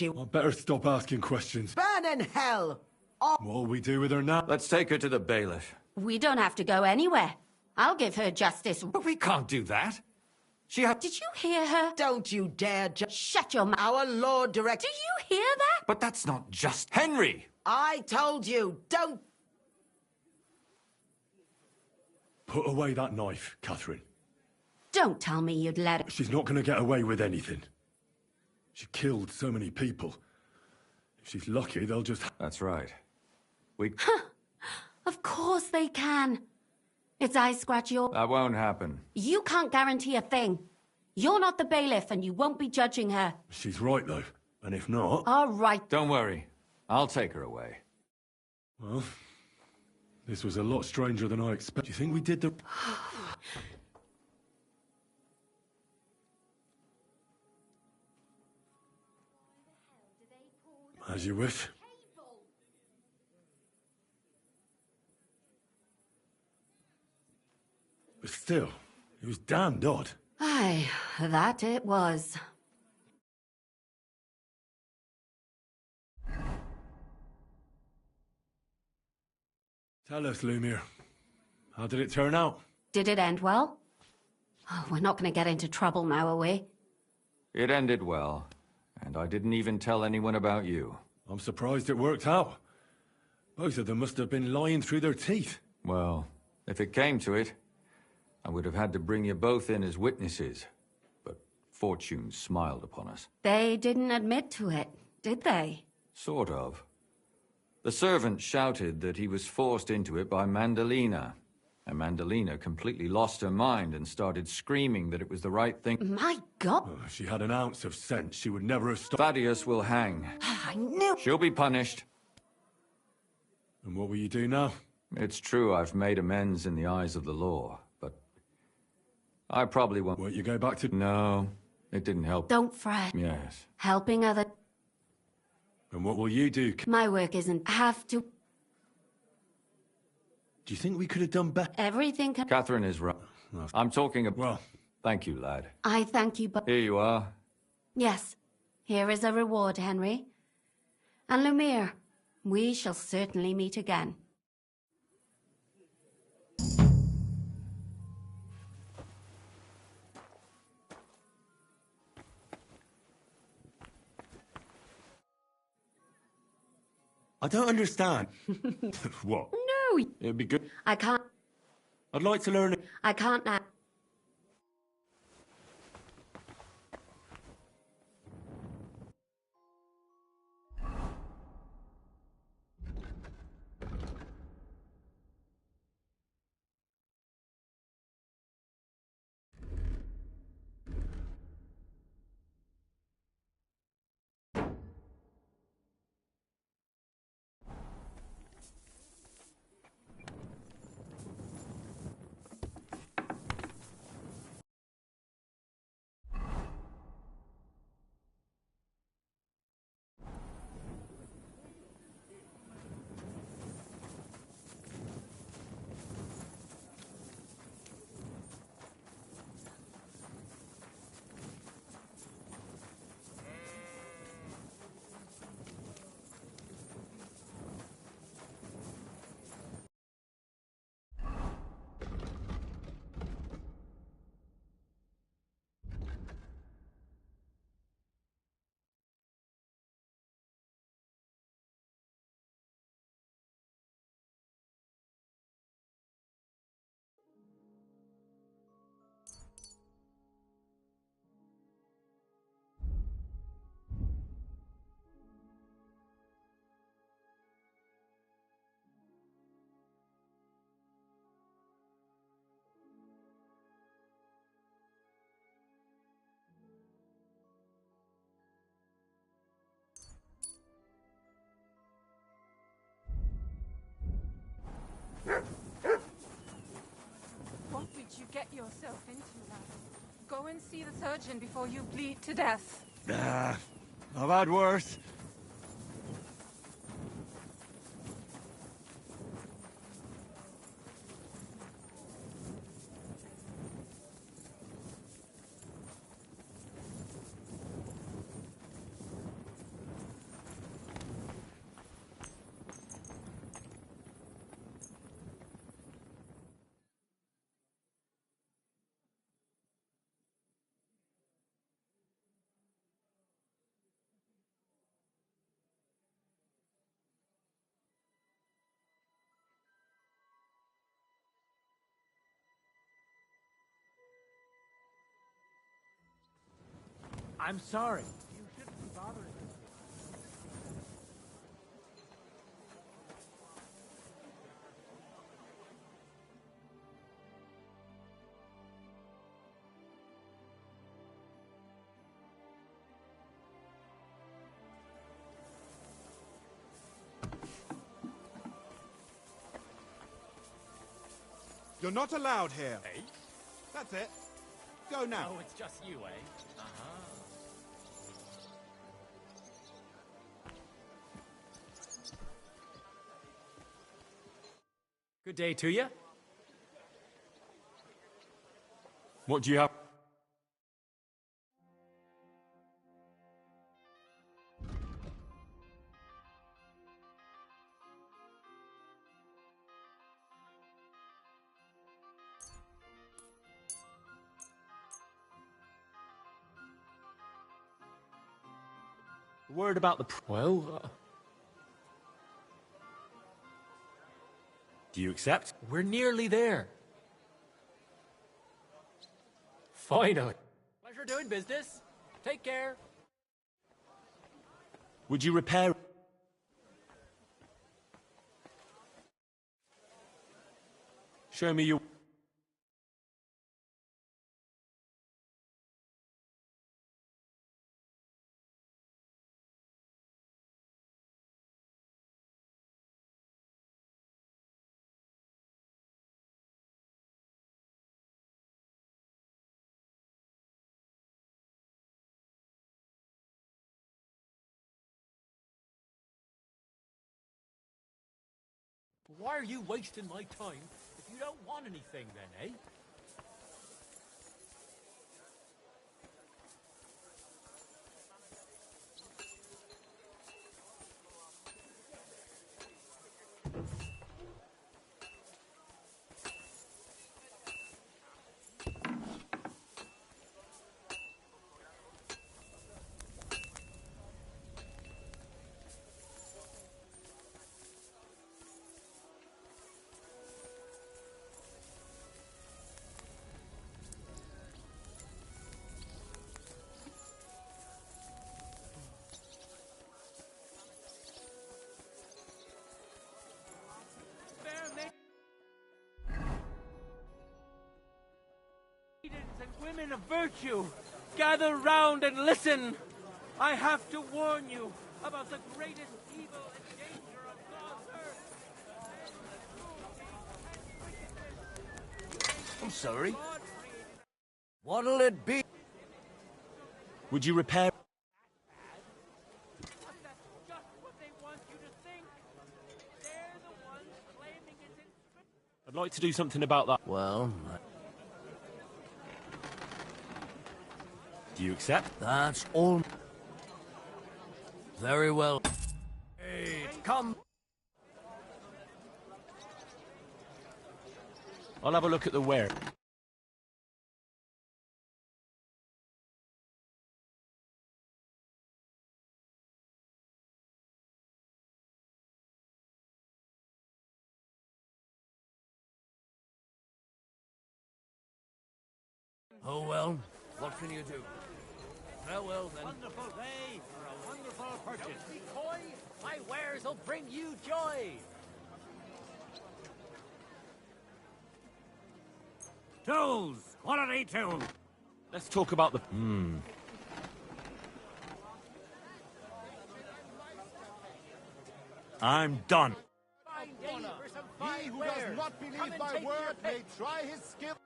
I better stop asking questions. Burn in hell! What'll we do with her now? Let's take her to the bailiff. We don't have to go anywhere. I'll give her justice. But we can't do that. She had... Did you hear her? Don't you dare shut your mouth. Our Lord direct... Do you hear that? But that's not just Henry. I told you, don't... Put away that knife, Catherine. Don't tell me you'd let her... She's not going to get away with anything. She killed so many people. If she's lucky, they'll just... That's right. We... Of course they can. It's I scratch your... That won't happen. You can't guarantee a thing. You're not the bailiff and you won't be judging her. She's right, though. And if not... All right. Don't worry. I'll take her away. Well, this was a lot stranger than I expected. Do you think we did the... As you wish. But still, it was damned odd. Aye, that it was. Tell us, Lumiere. How did it turn out? Did it end well? Oh, we're not going to get into trouble now, are we? It ended well. And I didn't even tell anyone about you. I'm surprised it worked out. Both of them must have been lying through their teeth. Well, if it came to it, I would have had to bring you both in as witnesses. But fortune smiled upon us. They didn't admit to it, did they? Sort of. The servant shouted that he was forced into it by Mandalina. And Mandalina completely lost her mind and started screaming that it was the right thing. My God! Oh, if she had an ounce of sense, she would never have stopped. Thaddeus will hang. I knew... She'll be punished. And what will you do now? It's true I've made amends in the eyes of the law, but I probably won't. Won't you go back to... No. It didn't help. Don't fret. Yes. Helping other... And what will you do? My work isn't... have to... Do you think we could have done better? Everything can... Catherine is right. I'm talking about... Well... Thank you, lad. I thank you, but... Here you are. Yes. Here is a reward, Henry. And Lumiere, we shall certainly meet again. I don't understand. What? No! It'd be good. I can't... I'd like to learn it. I can't now. What did you get yourself into, lad? Go and see the surgeon before you bleed to death. I've had worse. I'm sorry. You shouldn't be bothering me. You're not allowed here. Hey? That's it. Go now. Oh, it's just you, eh? Good day to you. What do you have? Word about the... Do you accept? We're nearly there. Finally. Pleasure doing business. Take care. Would you repair... Show me your... Why are you wasting my time if you don't want anything then, eh? Women of virtue, gather round and listen. I have to warn you about the greatest evil and danger on God's earth. I'm sorry. What'll it be? Would you repair? I'd like to do something about that. Well, do you accept? That's all. Very well. Hey, come. I'll have a look at the ware. Oh well, what can you do? Farewell then. Wonderful day for a wonderful purchase. Don't be coy. My wares will bring you joy. Tools! Quality tools! Let's talk about the... I'm done. He who does not believe my word may try his skill.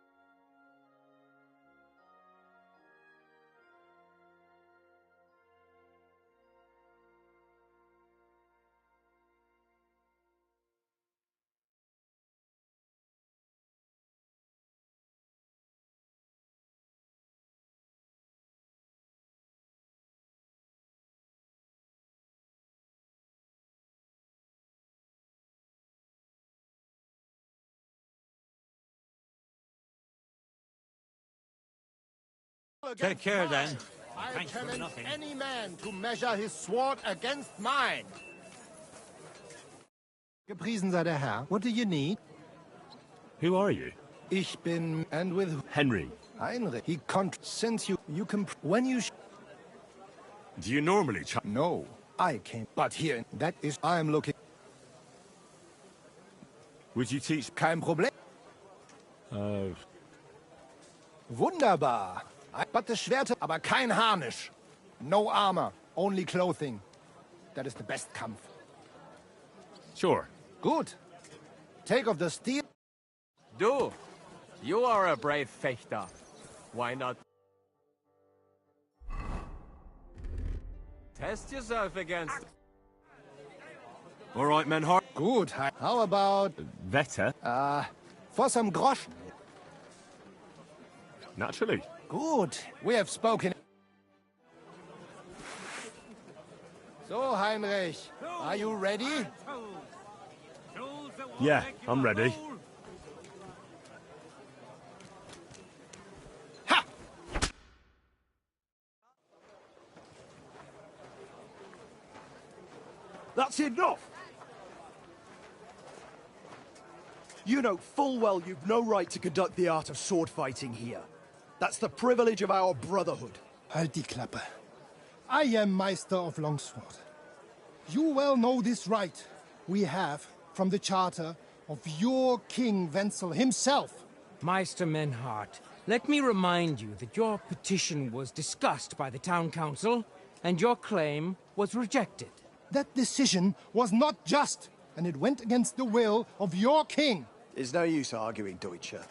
Take care then. I Thanks for challenge nothing. any man to measure his sword against mine. Gepriesen sei der Herr. What do you need? Who are you? Ich bin... and with... Henry. Heinrich. He can't... since you can... when you... Do you normally No, I came. But here, that is... I'm looking... Would you teach... Kein Problem. Wunderbar. But the Schwerter... aber kein Harnisch. No armor, only clothing. That is the best Kampf. Sure. Good. Take off the steel... Du, you are a brave fechter. Why not test yourself against... All right, men, hard. Good. How about... Better? For some groschen. Naturally. Good. We have spoken. So, Heinrich, are you ready? Yeah, I'm ready. Ha! That's enough! You know full well you've no right to conduct the art of sword fighting here. That's the privilege of our brotherhood. Halt die Klappe. I am Meister of Longsword. You well know this right we have from the charter of your King Wenzel himself. Meister Menhart, let me remind you that your petition was discussed by the town council, and your claim was rejected. That decision was not just, and it went against the will of your king. There's no use arguing, Deutscher.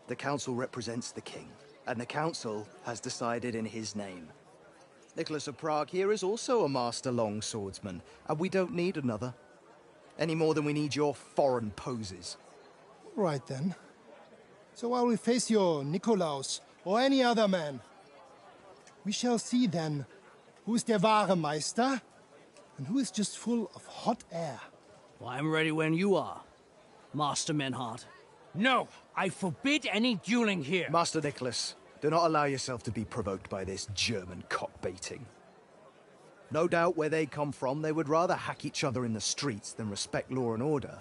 The council represents the king, and the council has decided in his name. Nicholas of Prague here is also a master longswordsman, and we don't need another. Any more than we need your foreign poses. Right then. So while we face your Nikolaus or any other man, we shall see then who is der wahre Meister and who is just full of hot air. Well, I'm ready when you are, Master Menhart. No, I forbid any dueling here. Master Nicholas, do not allow yourself to be provoked by this German cock-baiting. No doubt where they come from, they would rather hack each other in the streets than respect law and order.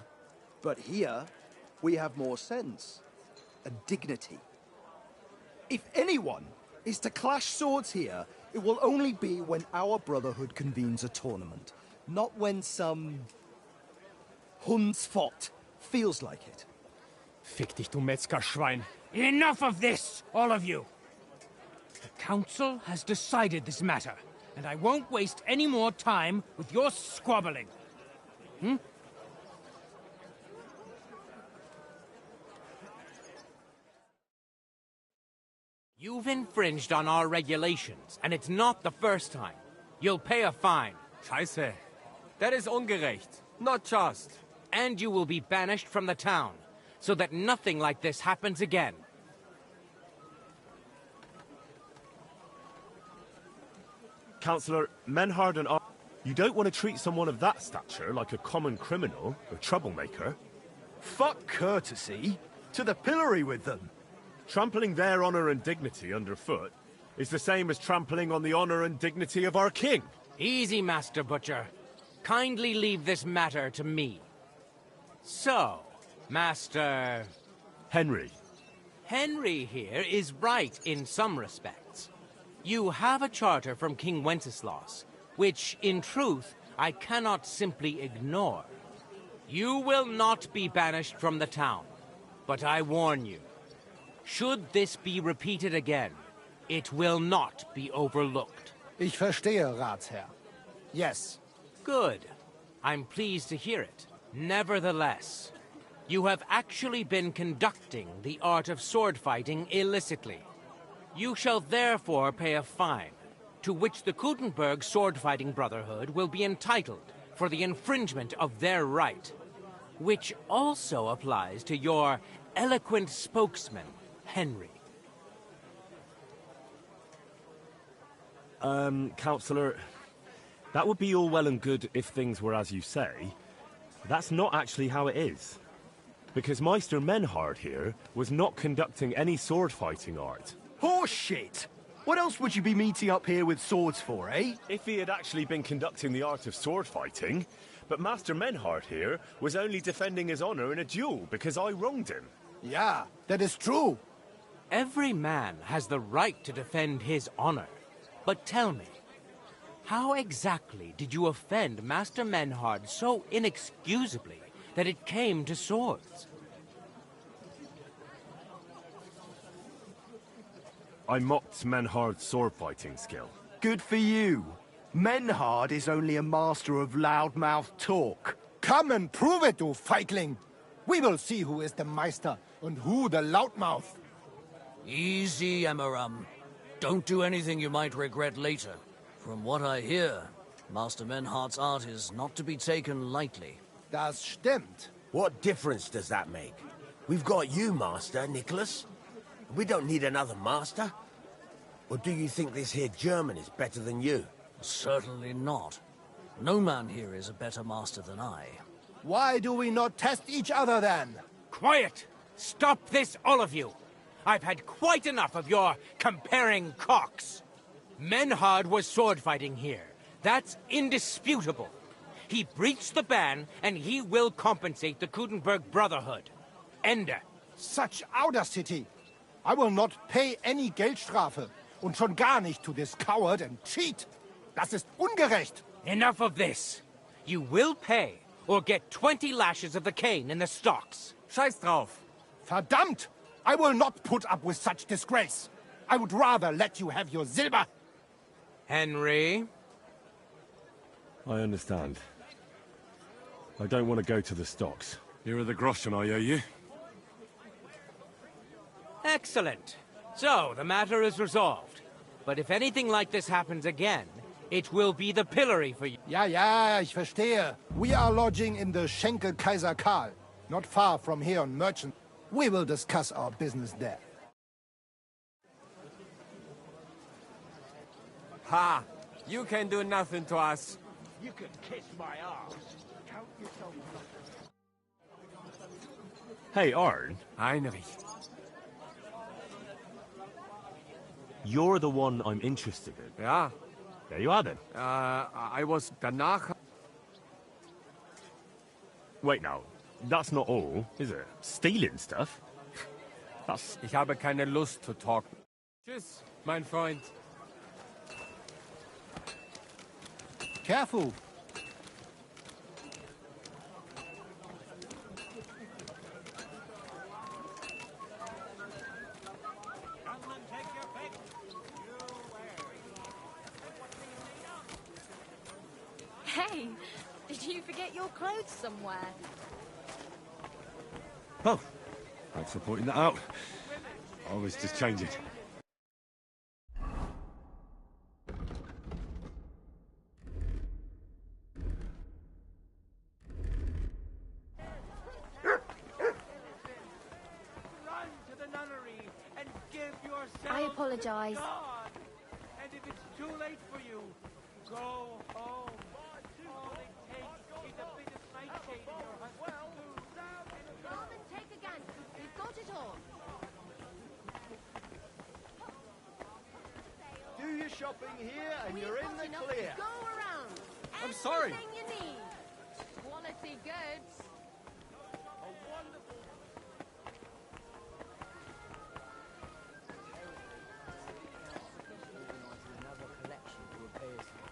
But here, we have more sense. And dignity. If anyone is to clash swords here, it will only be when our Brotherhood convenes a tournament, not when some Hundsfott feels like it. Fick dich, du Metzgerschwein. Enough of this, all of you! The Council has decided this matter, and I won't waste any more time with your squabbling. You've infringed on our regulations, and it's not the first time. You'll pay a fine. Scheiße. That is ungerecht. Not just. And you will be banished from the town, so that nothing like this happens again. Councillor, Menhard and I... You don't want to treat someone of that stature like a common criminal or troublemaker. Fuck courtesy. To the pillory with them. Trampling their honor and dignity underfoot is the same as trampling on the honor and dignity of our king. Easy, Master Butcher. Kindly leave this matter to me. So, Master... Henry. Henry here is right in some respects. You have a charter from King Wenceslaus, which, in truth, I cannot simply ignore. You will not be banished from the town, but I warn you, should this be repeated again, it will not be overlooked. Ich verstehe, Ratsherr. Yes. Good. I'm pleased to hear it. Nevertheless, you have actually been conducting the art of sword fighting illicitly. You shall therefore pay a fine, to which the Kutenberg Sword-Fighting Brotherhood will be entitled for the infringement of their right, which also applies to your eloquent spokesman, Henry. Councillor, that would be all well and good if things were as you say. That's not actually how it is. Because Meister Menhard here was not conducting any sword-fighting art. Horseshit! What else would you be meeting up here with swords for, eh? If he had actually been conducting the art of sword-fighting, but Master Menhard here was only defending his honor in a duel because I wronged him. Yeah, that is true. Every man has the right to defend his honor. But tell me, how exactly did you offend Master Menhard so inexcusably that it came to swords? I mocked Menhard's sword-fighting skill. Good for you. Menhard is only a master of loudmouth talk. Come and prove it, you feigling. We will see who is the Meister and who the loudmouth. Easy, Emmeram. Don't do anything you might regret later. From what I hear, Master Menhard's art is not to be taken lightly. Das stimmt. What difference does that make? We've got you, Master, Nicholas. We don't need another master. Or do you think this here German is better than you? Certainly not. No man here is a better master than I. Why do we not test each other then? Quiet! Stop this, all of you! I've had quite enough of your comparing cocks. Menhard was sword fighting here. That's indisputable. He breached the ban, and he will compensate the Kutenberg Brotherhood. Ende. Such audacity! I will not pay any Geldstrafe. Und schon gar nicht to this coward and cheat. Das ist ungerecht. Enough of this. You will pay, or get 20 lashes of the cane in the stocks. Scheiß drauf. Verdammt! I will not put up with such disgrace. I would rather let you have your silber. Henry? I understand. I don't want to go to the stocks. Here are the groschen I owe you. Excellent. So, the matter is resolved. But if anything like this happens again, it will be the pillory for you. Ja, ja, ich verstehe. We are lodging in the Schenkel Kaiser Karl, not far from here on Merchant. We will discuss our business there. Ha! You can do nothing to us. You can kiss my arse. Count yourself. Hey, Arn. Heinrich. You're the one I'm interested in. Ja. There you are then. I was danach... Wait now, that's not all, is it? Stealing stuff? That's... Ich habe keine Lust to talk. Tschüss, mein Freund. Careful. Hey, did you forget your clothes somewhere? Oh, thanks for pointing that out. I was just changing. I apologize. And if it's too late for you, go home. All it takes is a bit of nightshade in your husband's food. Norman, take a gun. We've got it all. Do your shopping here and We've you're in got the enough clear. to go around. I'm sorry. Everything you need. Quality goods.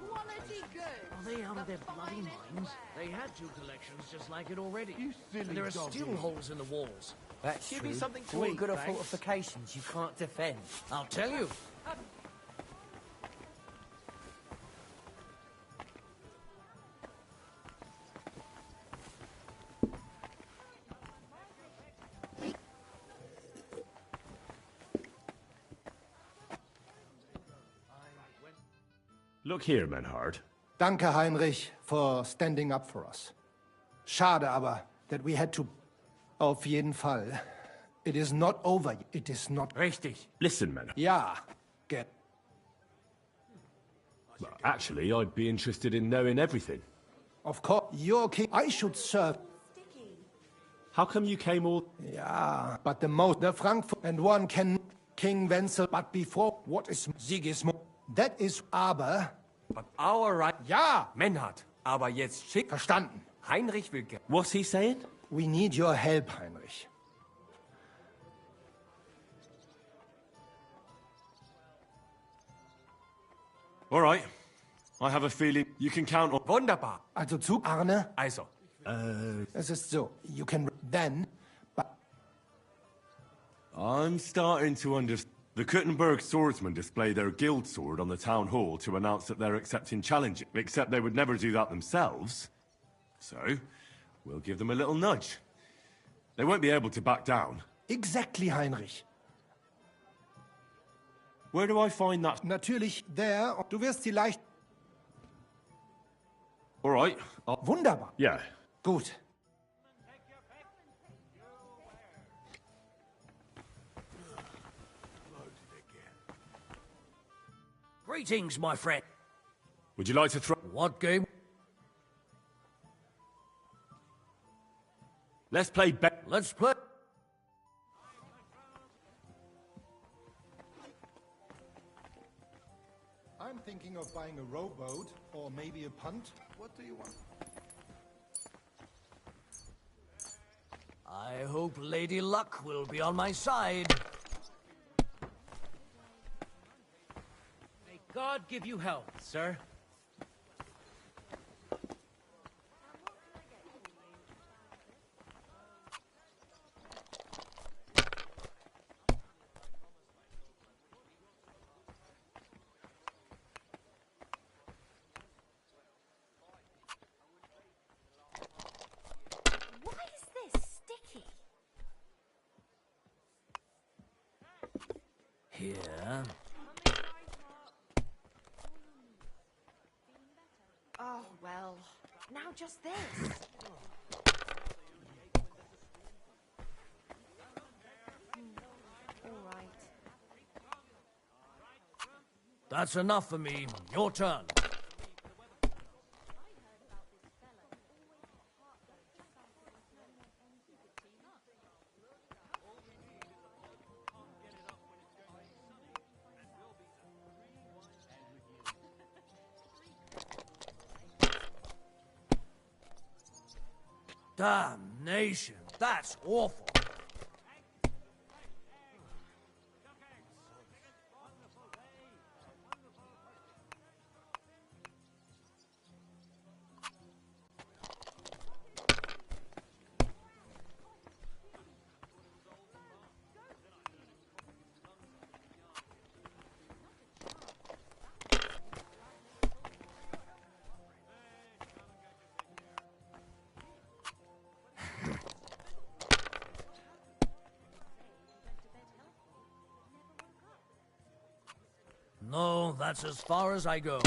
Quality goods. Are they out of their bloody minds? They had two collections just like it already. You silly and there are doggy. still holes in the walls. That's Give true. me something to All eat, good thanks. fortifications you can't defend. I'll tell you. Look here, Menhard. Danke, Heinrich, for standing up for us. Schade aber, that we had to... Auf jeden Fall. It is not over. It is not... Richtig. Listen, Menhard. Ja, get... Well, actually, I'd be interested in knowing everything. Of course, you're king. I should serve... How come you came all... Ja, but the most... The Frankfurt... And one can... King Wenzel, but before... What is... Sigismund? That is aber... But our right... Ja! Menhard, aber jetzt schick... Verstanden. Heinrich will... What's he saying? We need your help, Heinrich. All right. I have a feeling you can count on... Wunderbar. Also Zug, Arne? Also. Es ist so. You can... Then... But... I'm starting to understand. The Kuttenberg swordsmen display their guild sword on the town hall to announce that they're accepting challenges, except they would never do that themselves. So, we'll give them a little nudge. They won't be able to back down. Exactly, Heinrich. Where do I find that? Natürlich, there. Du wirst sie leicht... All right. Wunderbar. Yeah. Gut. Greetings, my friend. Would you like to throw... What game? Let's play Let's play. I'm thinking of buying a rowboat, or maybe a punt. What do you want? I hope Lady Luck will be on my side. May God give you health, sir. Why is this sticky? Here. just this? All right. That's enough for me. Your turn. Damnation, that's awful. No, that's as far as I go.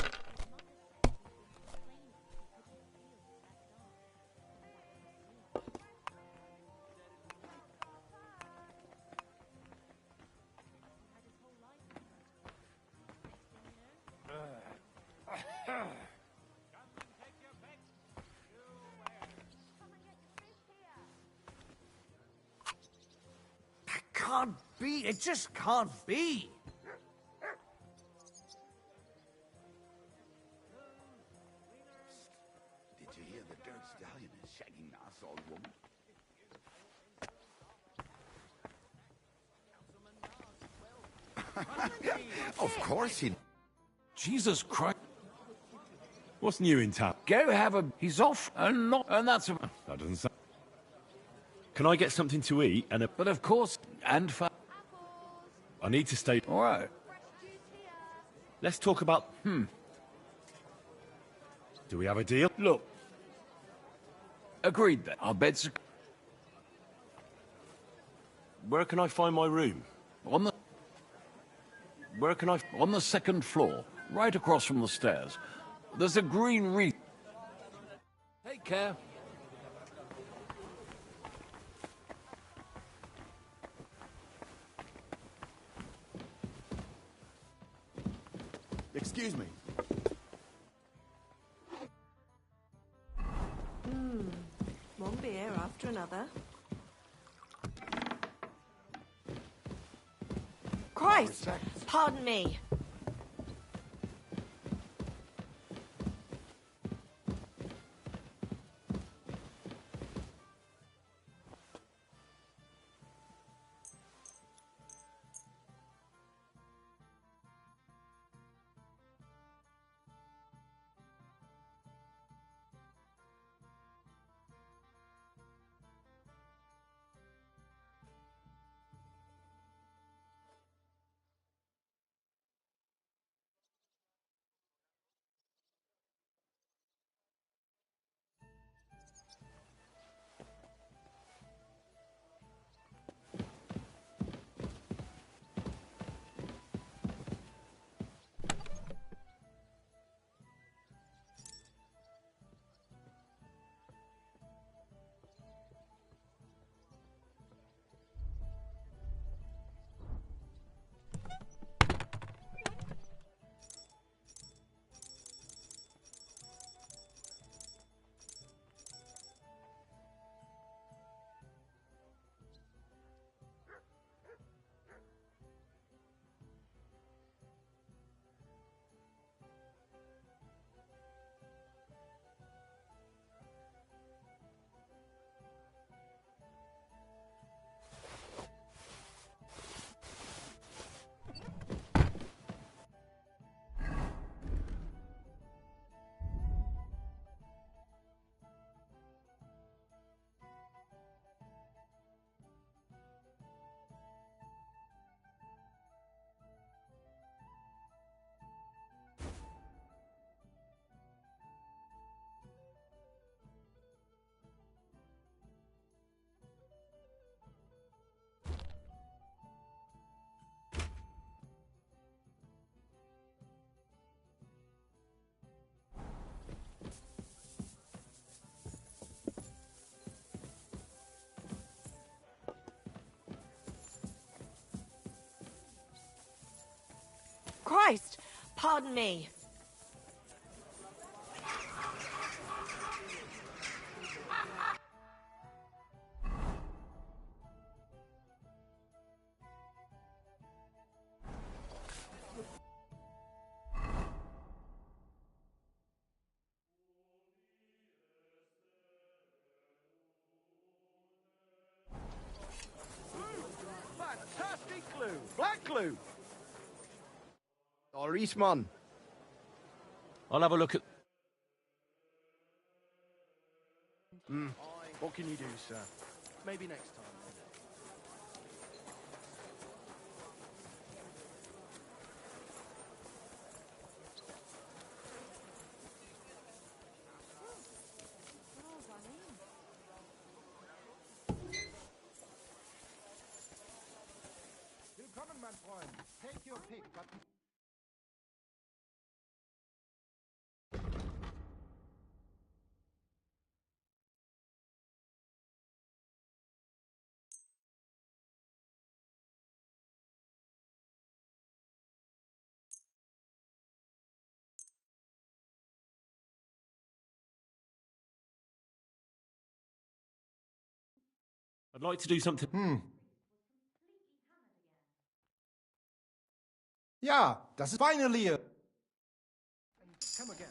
That can't be. It just can't be. Of course he... Jesus Christ. What's new in town? Go have a... He's off and not... And that's... That doesn't sound... Can I get something to eat and a... But of course, and for... I need to stay... All right. Let's talk about... Do we have a deal? Look. Agreed then. Our beds... Where can I find my room? On the... Where can I... On the second floor, right across from the stairs. There's a green wreath. Take care. Excuse me. One beer after another. Christ! Pardon me. Christ! Pardon me. Fantastic glue! Black glue! Or Eastman. I'll have a look at... What can you do, sir? Maybe next time. Willkommen, mein Freund. Take your pick, but... I'd like to do something... Ja, das ist finally a... Come again.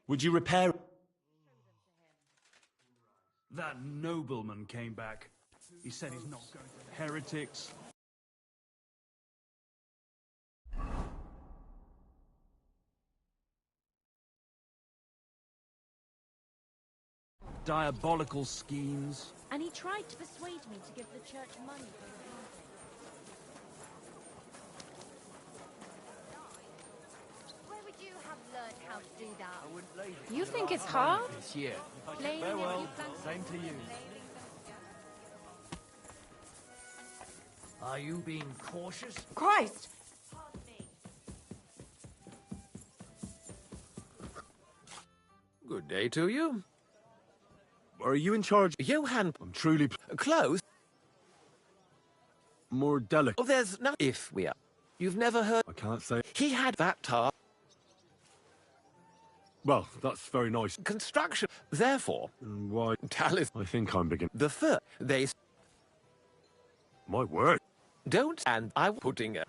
Would you repair... That nobleman came back. He said he's not going to heretics. Diabolical schemes. And he tried to persuade me to give the church money for the Where would you have learned how to do that? You think it's hard? This year. Playing Farewell. with Same to you. Are you being cautious? Christ! Good day to you. Are you in charge? Johann, I'm truly... close. More delicate. Oh, there's no... If we are... You've never heard... I can't say... He had that task. Well, that's very nice. Construction. Therefore... Why... Talis... I think I'm beginning... The fur... They... My word. Don't... And I'm putting a...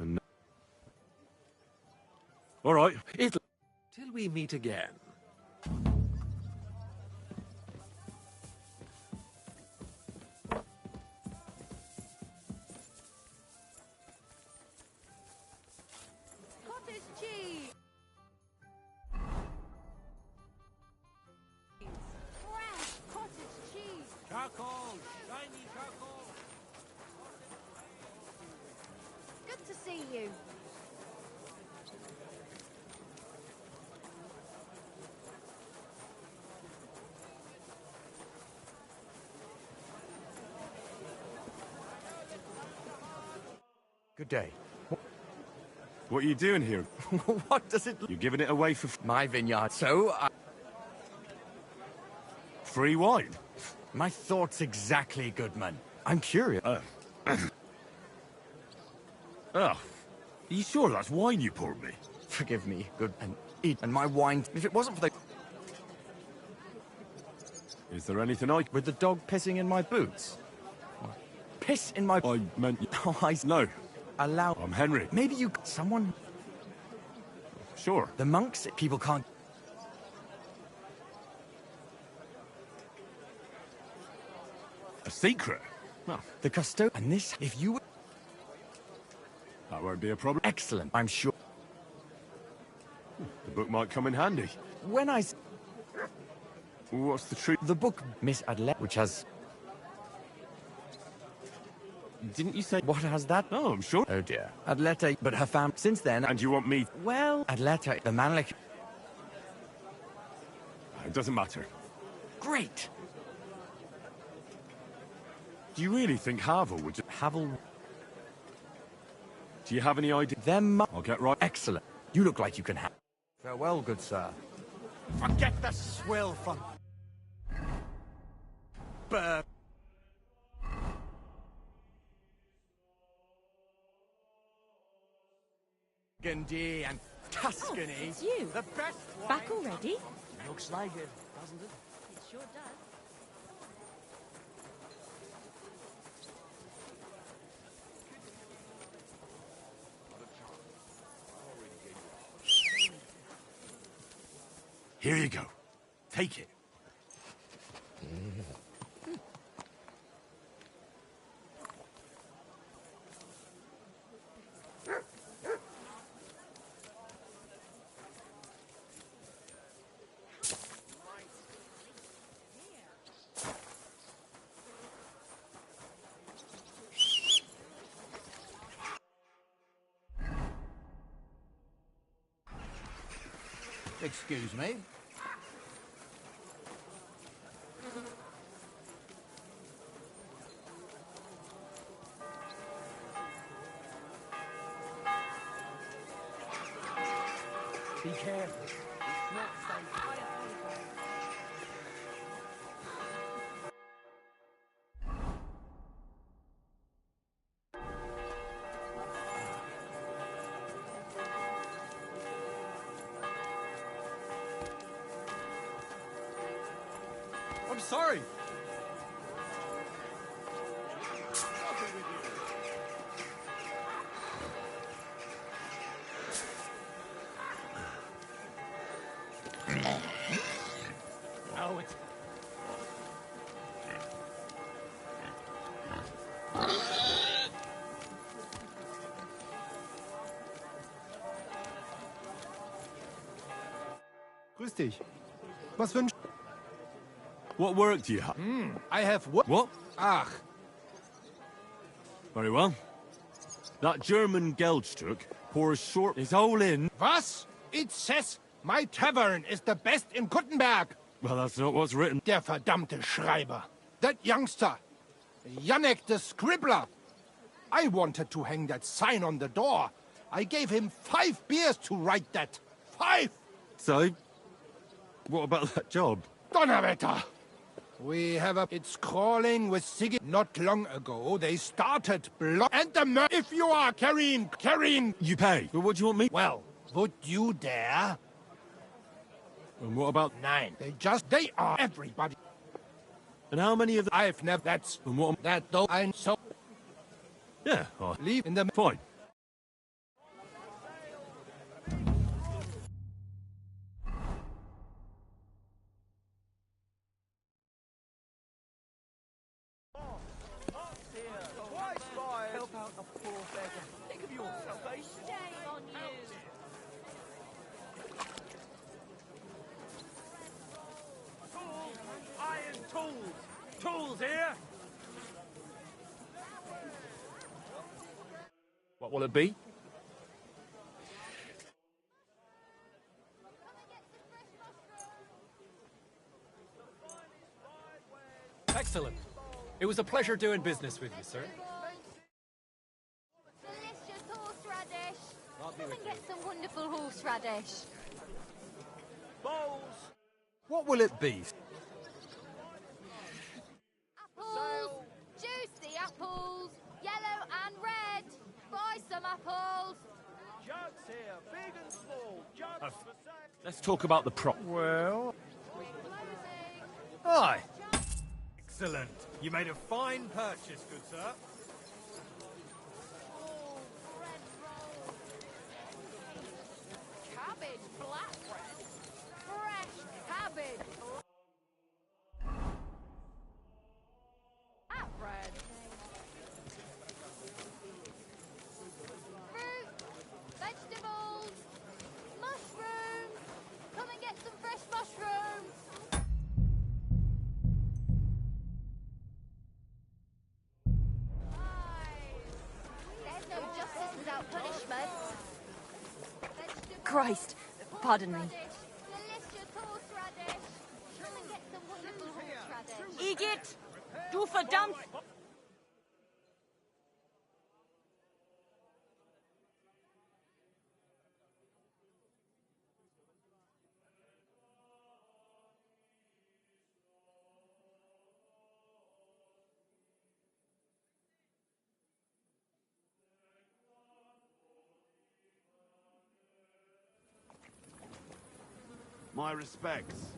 All right. It'll... Till we meet again. Cottage cheese! Fresh cottage cheese! Charcoal! Shiny charcoal! Good to see you. Good day. What are you doing here? What does it... You're giving it away for... My vineyard. So, Free wine? my thoughts exactly, Goodman. I'm curious. Are you sure that's wine you poured me? Forgive me, good and eat. And my wine, if it wasn't for the... Is there anything I... With the dog pissing in my boots? Piss in my... I meant... Oh, I... No. Allow... I'm Henry. Maybe you... Someone... Sure. The monks, people can't... A secret? Well, the custodian... And this, if you... That won't be a problem. Excellent, I'm sure. The book might come in handy. When I... What's the truth? The book, Miss Adlet, which has... Didn't you say... What has that? Oh, I'm sure. Oh, dear. Adleta, but her fam... Since then... And you want me... Well... Adleta, the Manlik... It doesn't matter. Great! Do you really think Havel would... Havel... Do you have any idea? Them... I'll get right... Excellent. You look like you can have... Farewell, good sir. Forget the swill from... Burr. Burgundy and Tuscany. Oh, it's you. The best Back already? Looks like it, doesn't it? It sure does. Here you go. Take it. Excuse me. Be careful. It's not safe. I'm sorry. Oh, it's... Grüß dich. Was wünschst What work do you have? I have what? What? Ach. Very well. That German Geldstück pours short is all in. Was? It says my tavern is the best in Kuttenberg. Well, that's not what's written. Der verdammte Schreiber. That youngster. Janek the Scribbler. I wanted to hang that sign on the door. I gave him 5 beers to write that. 5! So, what about that job? Donnerwetter! We have a... It's crawling with Siggy. Not long ago, they started and the if you are carrying... You pay. But what do you want me? Well, would you dare? And what about... 9. They are everybody. And how many of them... I've never... That's... And what... That though I'm so... Yeah, I'll Leave in the... Fine. Help out a poor beggar. Think of your salvation. Shame on you. Tools! Iron tools! Tools here! What will it be? Excellent. It was a pleasure doing business with you, sir. Delicious horseradish. Come and get some wonderful horseradish. Bowls! What will it be? Apples. Juicy apples. Yellow and red. Buy some apples. Jugs here, big and small. Jugs for sale. Let's talk about the prop. Well... Aye. Excellent. You made a fine purchase, good sir. Cabbage flatbread. Fresh cabbage. Flatbread. Fruit. Vegetables. Mushrooms. Come and get some fresh mushrooms. There's no justice without punishment. Christ, pardon me. Delicious horseradish. Come and get some wonderful horseradish. Igitt! Du verdammt! My respects.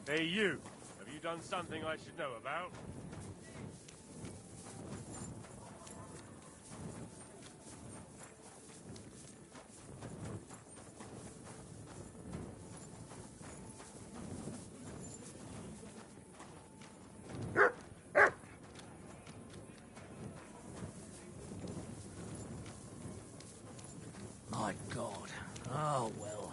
Hey, you. Have you done something I should know about? My God. Oh, well.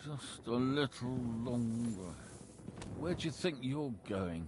Just a little longer. Where do you think you're going?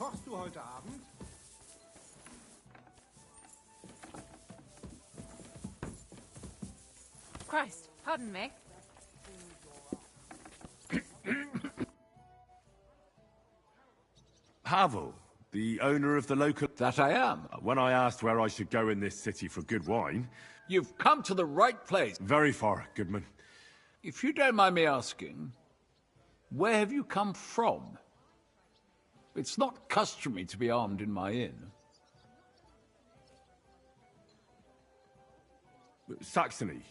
kochst du heute Abend? Christ, pardon me. Pavel, the owner of the local... That I am. When I asked where I should go in this city for good wine... You've come to the right place. Very far, Goodman. If you don't mind me asking, where have you come from? It's not customary to be armed in my inn. Saxony,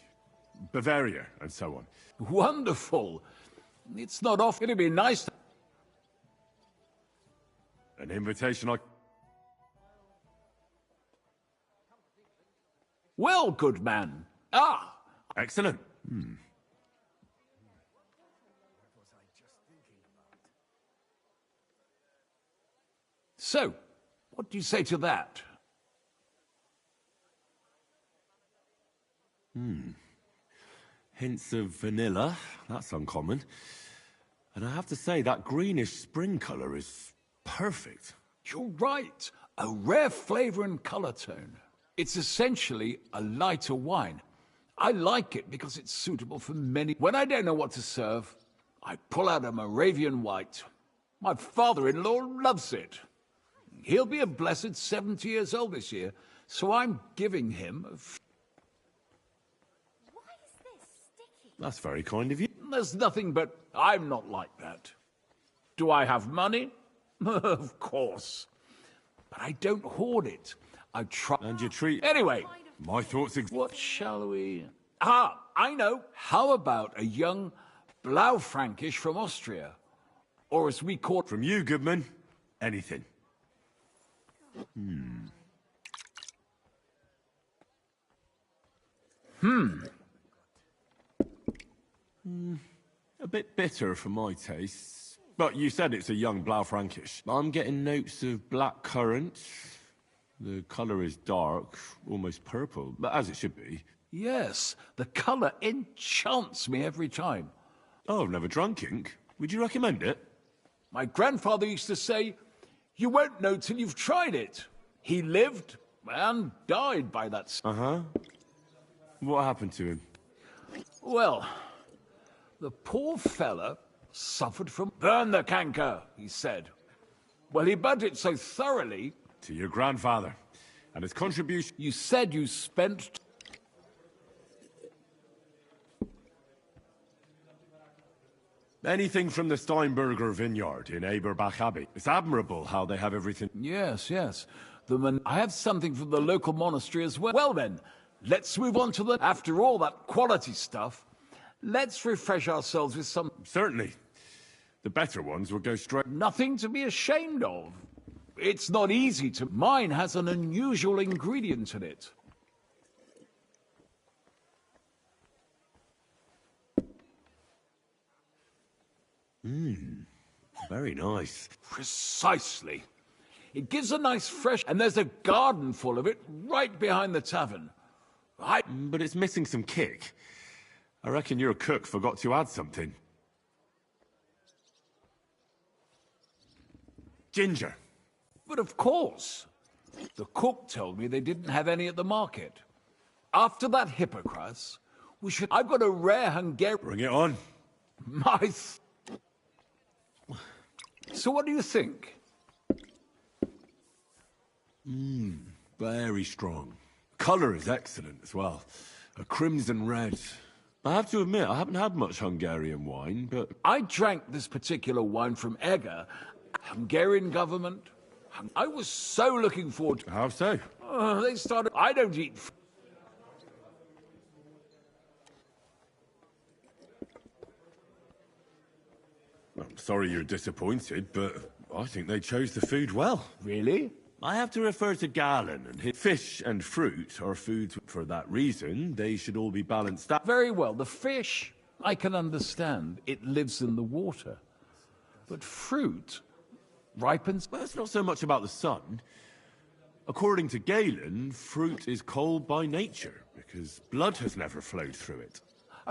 Bavaria, and so on. Wonderful. It's not often. It'd be nice to... An invitation I... Well, good man. Ah! Excellent. So, what do you say to that? Hints of vanilla. That's uncommon. And I have to say, that greenish spring colour is perfect. You're right. A rare flavor and color tone. It's essentially a lighter wine. I like it because it's suitable for many... When I don't know what to serve, I pull out a Moravian white. My father-in-law loves it. He'll be a blessed 70 years old this year, so I'm giving him a... Why is this sticky? That's very kind of you. There's nothing but... I'm not like that. Do I have money? Of course. But I don't hoard it. I try... And you treat... Anyway... My thoughts... What shall we... Ah, I know. How about a young Blaufränkisch from Austria? Or as we call... From you, Goodman. Anything. A bit bitter for my tastes. But you said it's a young Blaufränkisch. I'm getting notes of black currant. The colour is dark, almost purple, but as it should be. Yes, the colour enchants me every time. Oh, I've never drunk ink. Would you recommend it? My grandfather used to say, you won't know till you've tried it. He lived and died by that. Uh-huh. What happened to him? Well, the poor fella suffered from... Burn the canker, he said. Well, he burnt it so thoroughly... To your grandfather. And his contribution... You said you spent... Anything from the Steinberger vineyard in Eberbach Abbey. It's admirable how they have everything... Yes, yes. I have something from the local monastery as well. Well then, let's move on to the... After all that quality stuff, let's refresh ourselves with some... Certainly. The better ones will go straight... Nothing to be ashamed of. It's not easy to... Mine has an unusual ingredient in it. Very nice. Precisely. It gives a nice fresh... And there's a garden full of it right behind the tavern. But it's missing some kick. I reckon your cook forgot to add something. Ginger. But of course. The cook told me they didn't have any at the market. After that Hippocras, we should... I've got a rare Hungarian... Bring it on. So what do you think? Very strong. Colour is excellent as well. A crimson red. I have to admit, I haven't had much Hungarian wine, but... I drank this particular wine from Eger, Hungarian government. I was so looking forward to... How so? They started... I don't eat... I'm sorry you're disappointed, but I think they chose the food well. Really? I have to refer to Galen and his fish and fruit are food. For that reason, they should all be balanced out. Very well. The fish, I can understand. It lives in the water. But fruit ripens... Well, it's not so much about the sun. According to Galen, fruit is cold by nature, because blood has never flowed through it.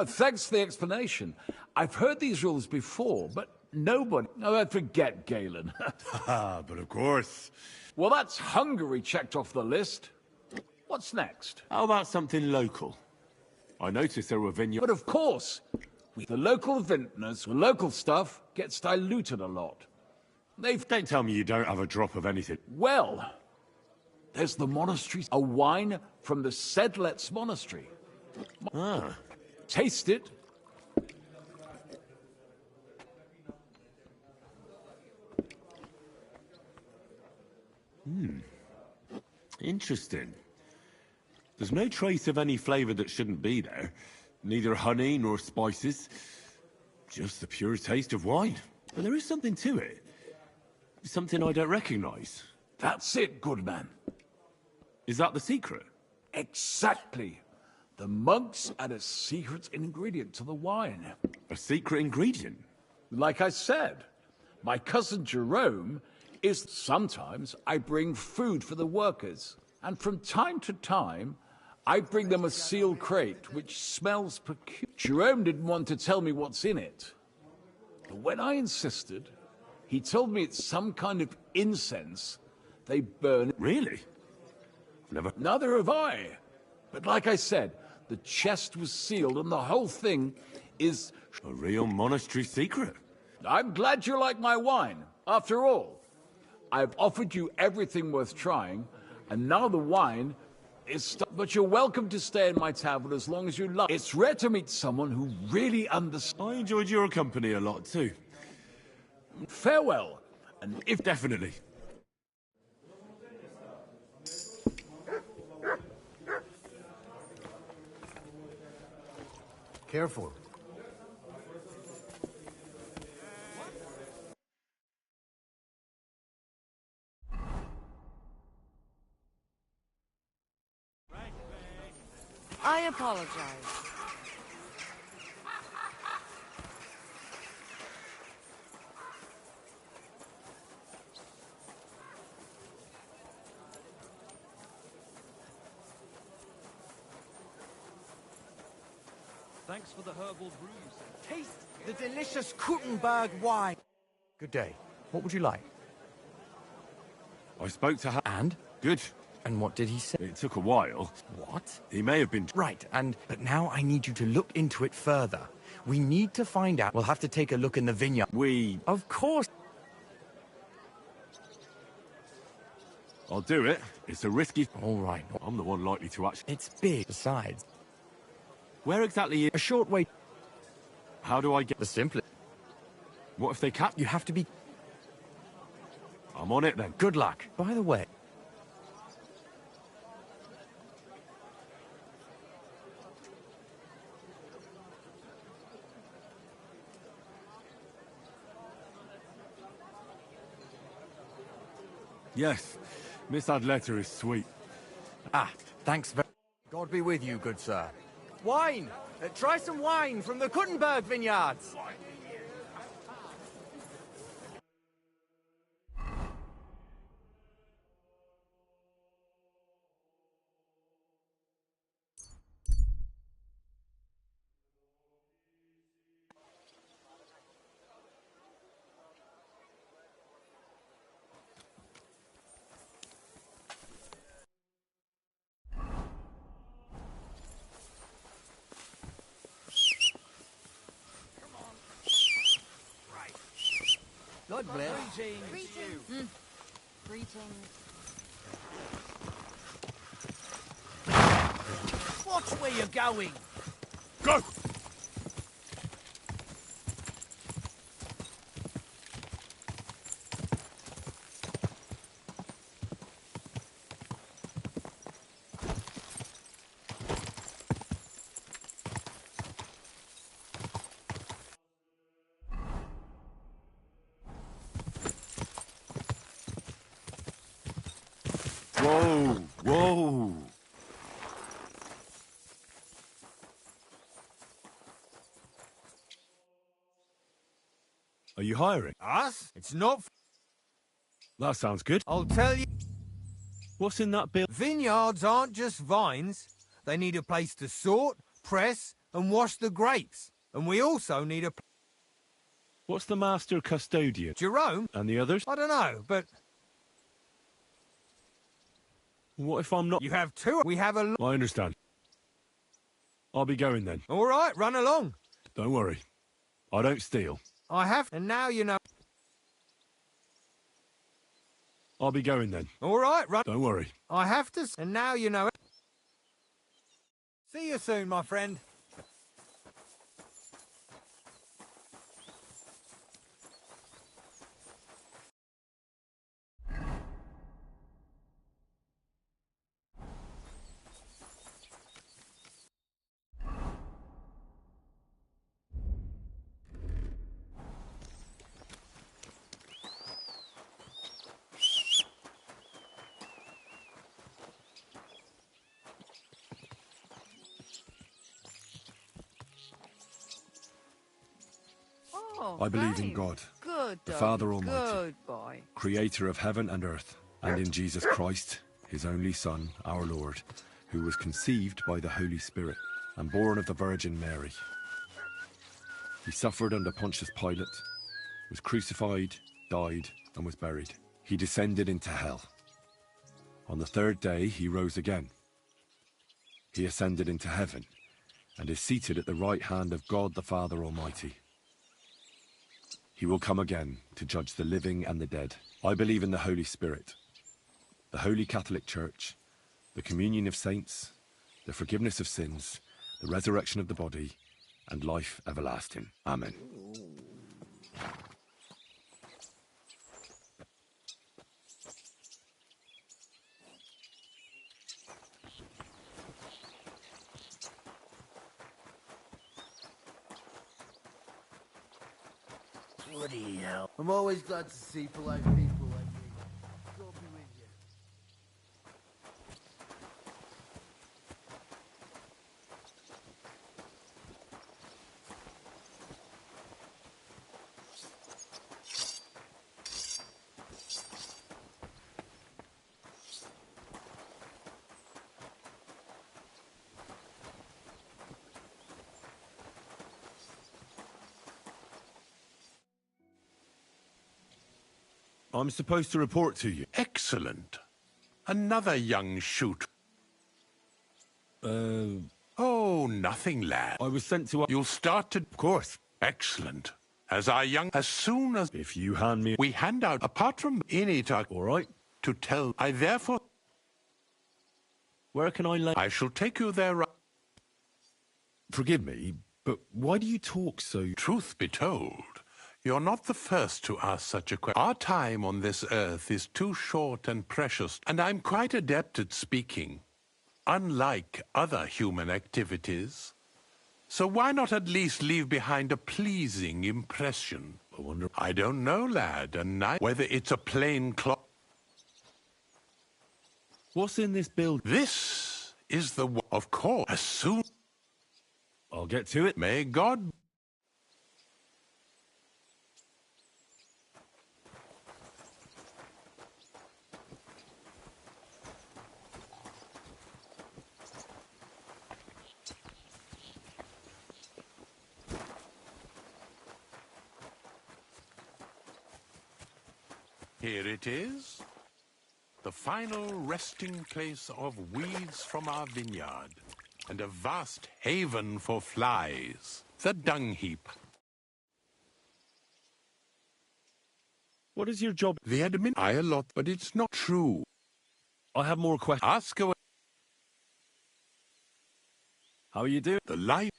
Thanks for the explanation. I've heard these rules before, but Nobody. Oh, forget Galen. But of course. Well, that's Hungary checked off the list. What's next? How about something local? I noticed there were vineyards. But of course, with the local vintners, the local stuff gets diluted a lot. Don't tell me you don't have a drop of anything. Well, there's the monastery. A wine from the Sedlets Monastery. Ah. Taste it. Interesting. There's no trace of any flavour that shouldn't be there. Neither honey nor spices. Just the pure taste of wine. But there is something to it. Something I don't recognise. That's it, good man. Is that the secret? Exactly. The monks add a secret ingredient to the wine. A secret ingredient? Like I said, my cousin Jerome is... Sometimes I bring food for the workers, and from time to time, I bring them a sealed crate which smells peculiar. Jerome didn't want to tell me what's in it. But when I insisted, he told me it's some kind of incense they burn. Really? Never. Neither have I. But like I said, the chest was sealed and the whole thing is... A real monastery secret. I'm glad you like my wine. After all, I've offered you everything worth trying, and now the wine is... But you're welcome to stay in my tavern as long as you like. It's rare to meet someone who really understands. I enjoyed your company a lot too. Farewell, and if... Definitely. Careful. I apologize. Thanks for the herbal brews. Taste the delicious Kuttenberg wine. Good day. What would you like? I spoke to her. And? Good. And what did he say? It took a while. What? He may have been... Right, but now I need you to look into it further. We need to find out. We'll have to take a look in the vineyard. Of course. I'll do it. It's a risky... All right. I'm the one likely to actually... It's big. Besides. Where exactly is... A short way. How do I get... The simplest. What if they cap... You have to be... I'm on it then. Good luck. By the way... Yes. Miss Adletta is sweet. Ah, thanks very... God be with you, good sir. Wine! Try some wine from the Kuttenberg vineyards! God bless. Greetings. Greetings. Watch where you're going. Go! Whoa! Whoa! Are you hiring? Us? It's not... That sounds good. I'll tell you... What's in that bill? Vineyards aren't just vines. They need a place to sort, press, and wash the grapes. And we also need a... What's the master custodian? Jerome? And the others? I don't know, but... What if I'm not... You have two. We have a... I understand. I'll be going then. All right, run along. Don't worry. I don't steal. I have, and now you know... I'll be going then. All right, run... Don't worry. I have to... And now you know it. See you soon, my friend. I believe in God, the Father Almighty, good boy, creator of heaven and earth, and in Jesus Christ, his only Son, our Lord, who was conceived by the Holy Spirit and born of the Virgin Mary. He suffered under Pontius Pilate, was crucified, died, and was buried. He descended into hell. On the third day, he rose again. He ascended into heaven and is seated at the right hand of God the Father Almighty. He will come again to judge the living and the dead. I believe in the Holy Spirit, the Holy Catholic Church, the communion of saints, the forgiveness of sins, the resurrection of the body, and life everlasting. Amen. Bloody hell. I'm always glad to see polite people like me. God be with you. I'm supposed to report to you. Excellent. Another young shoot. Oh, nothing, lad. I was sent to... You'll start to... Of course. Excellent. As our young... As soon as... If you hand me... We hand out, apart from in it... All right. To tell... I therefore... Where can I lay... I shall take you there... Forgive me, but why do you talk so... Truth be told, you're not the first to ask such a question. Our time on this earth is too short and precious, and I'm quite adept at speaking, unlike other human activities. So why not at least leave behind a pleasing impression? I wonder... I don't know, lad, whether it's a plain cloth... What's in this build? This is the... Of course, as soon... I'll get to it. May God... Here it is, the final resting place of weeds from our vineyard, and a vast haven for flies, the dung heap. What is your job? The admin... I a lot, but it's not true. I have more questions. Ask away. How are you doing? The life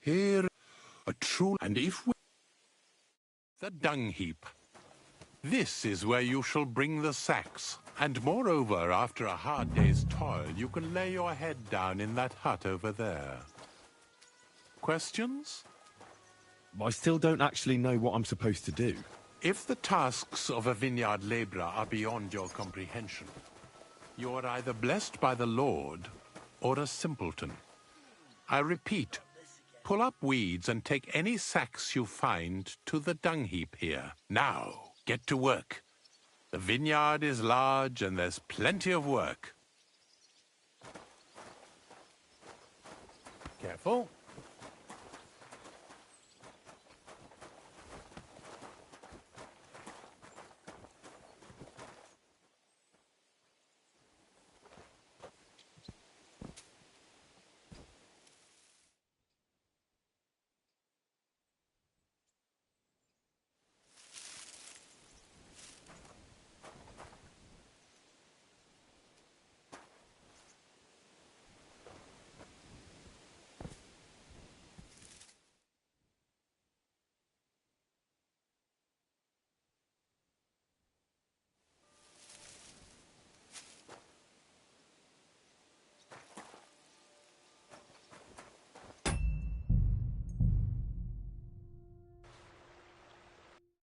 here, a true... And if we... The dung heap. This is where you shall bring the sacks. And moreover, after a hard day's toil, you can lay your head down in that hut over there. Questions? I still don't actually know what I'm supposed to do. If the tasks of a vineyard laborer are beyond your comprehension, you are either blessed by the Lord or a simpleton. I repeat, pull up weeds and take any sacks you find to the dung heap here. Now, get to work. The vineyard is large and there's plenty of work. Careful.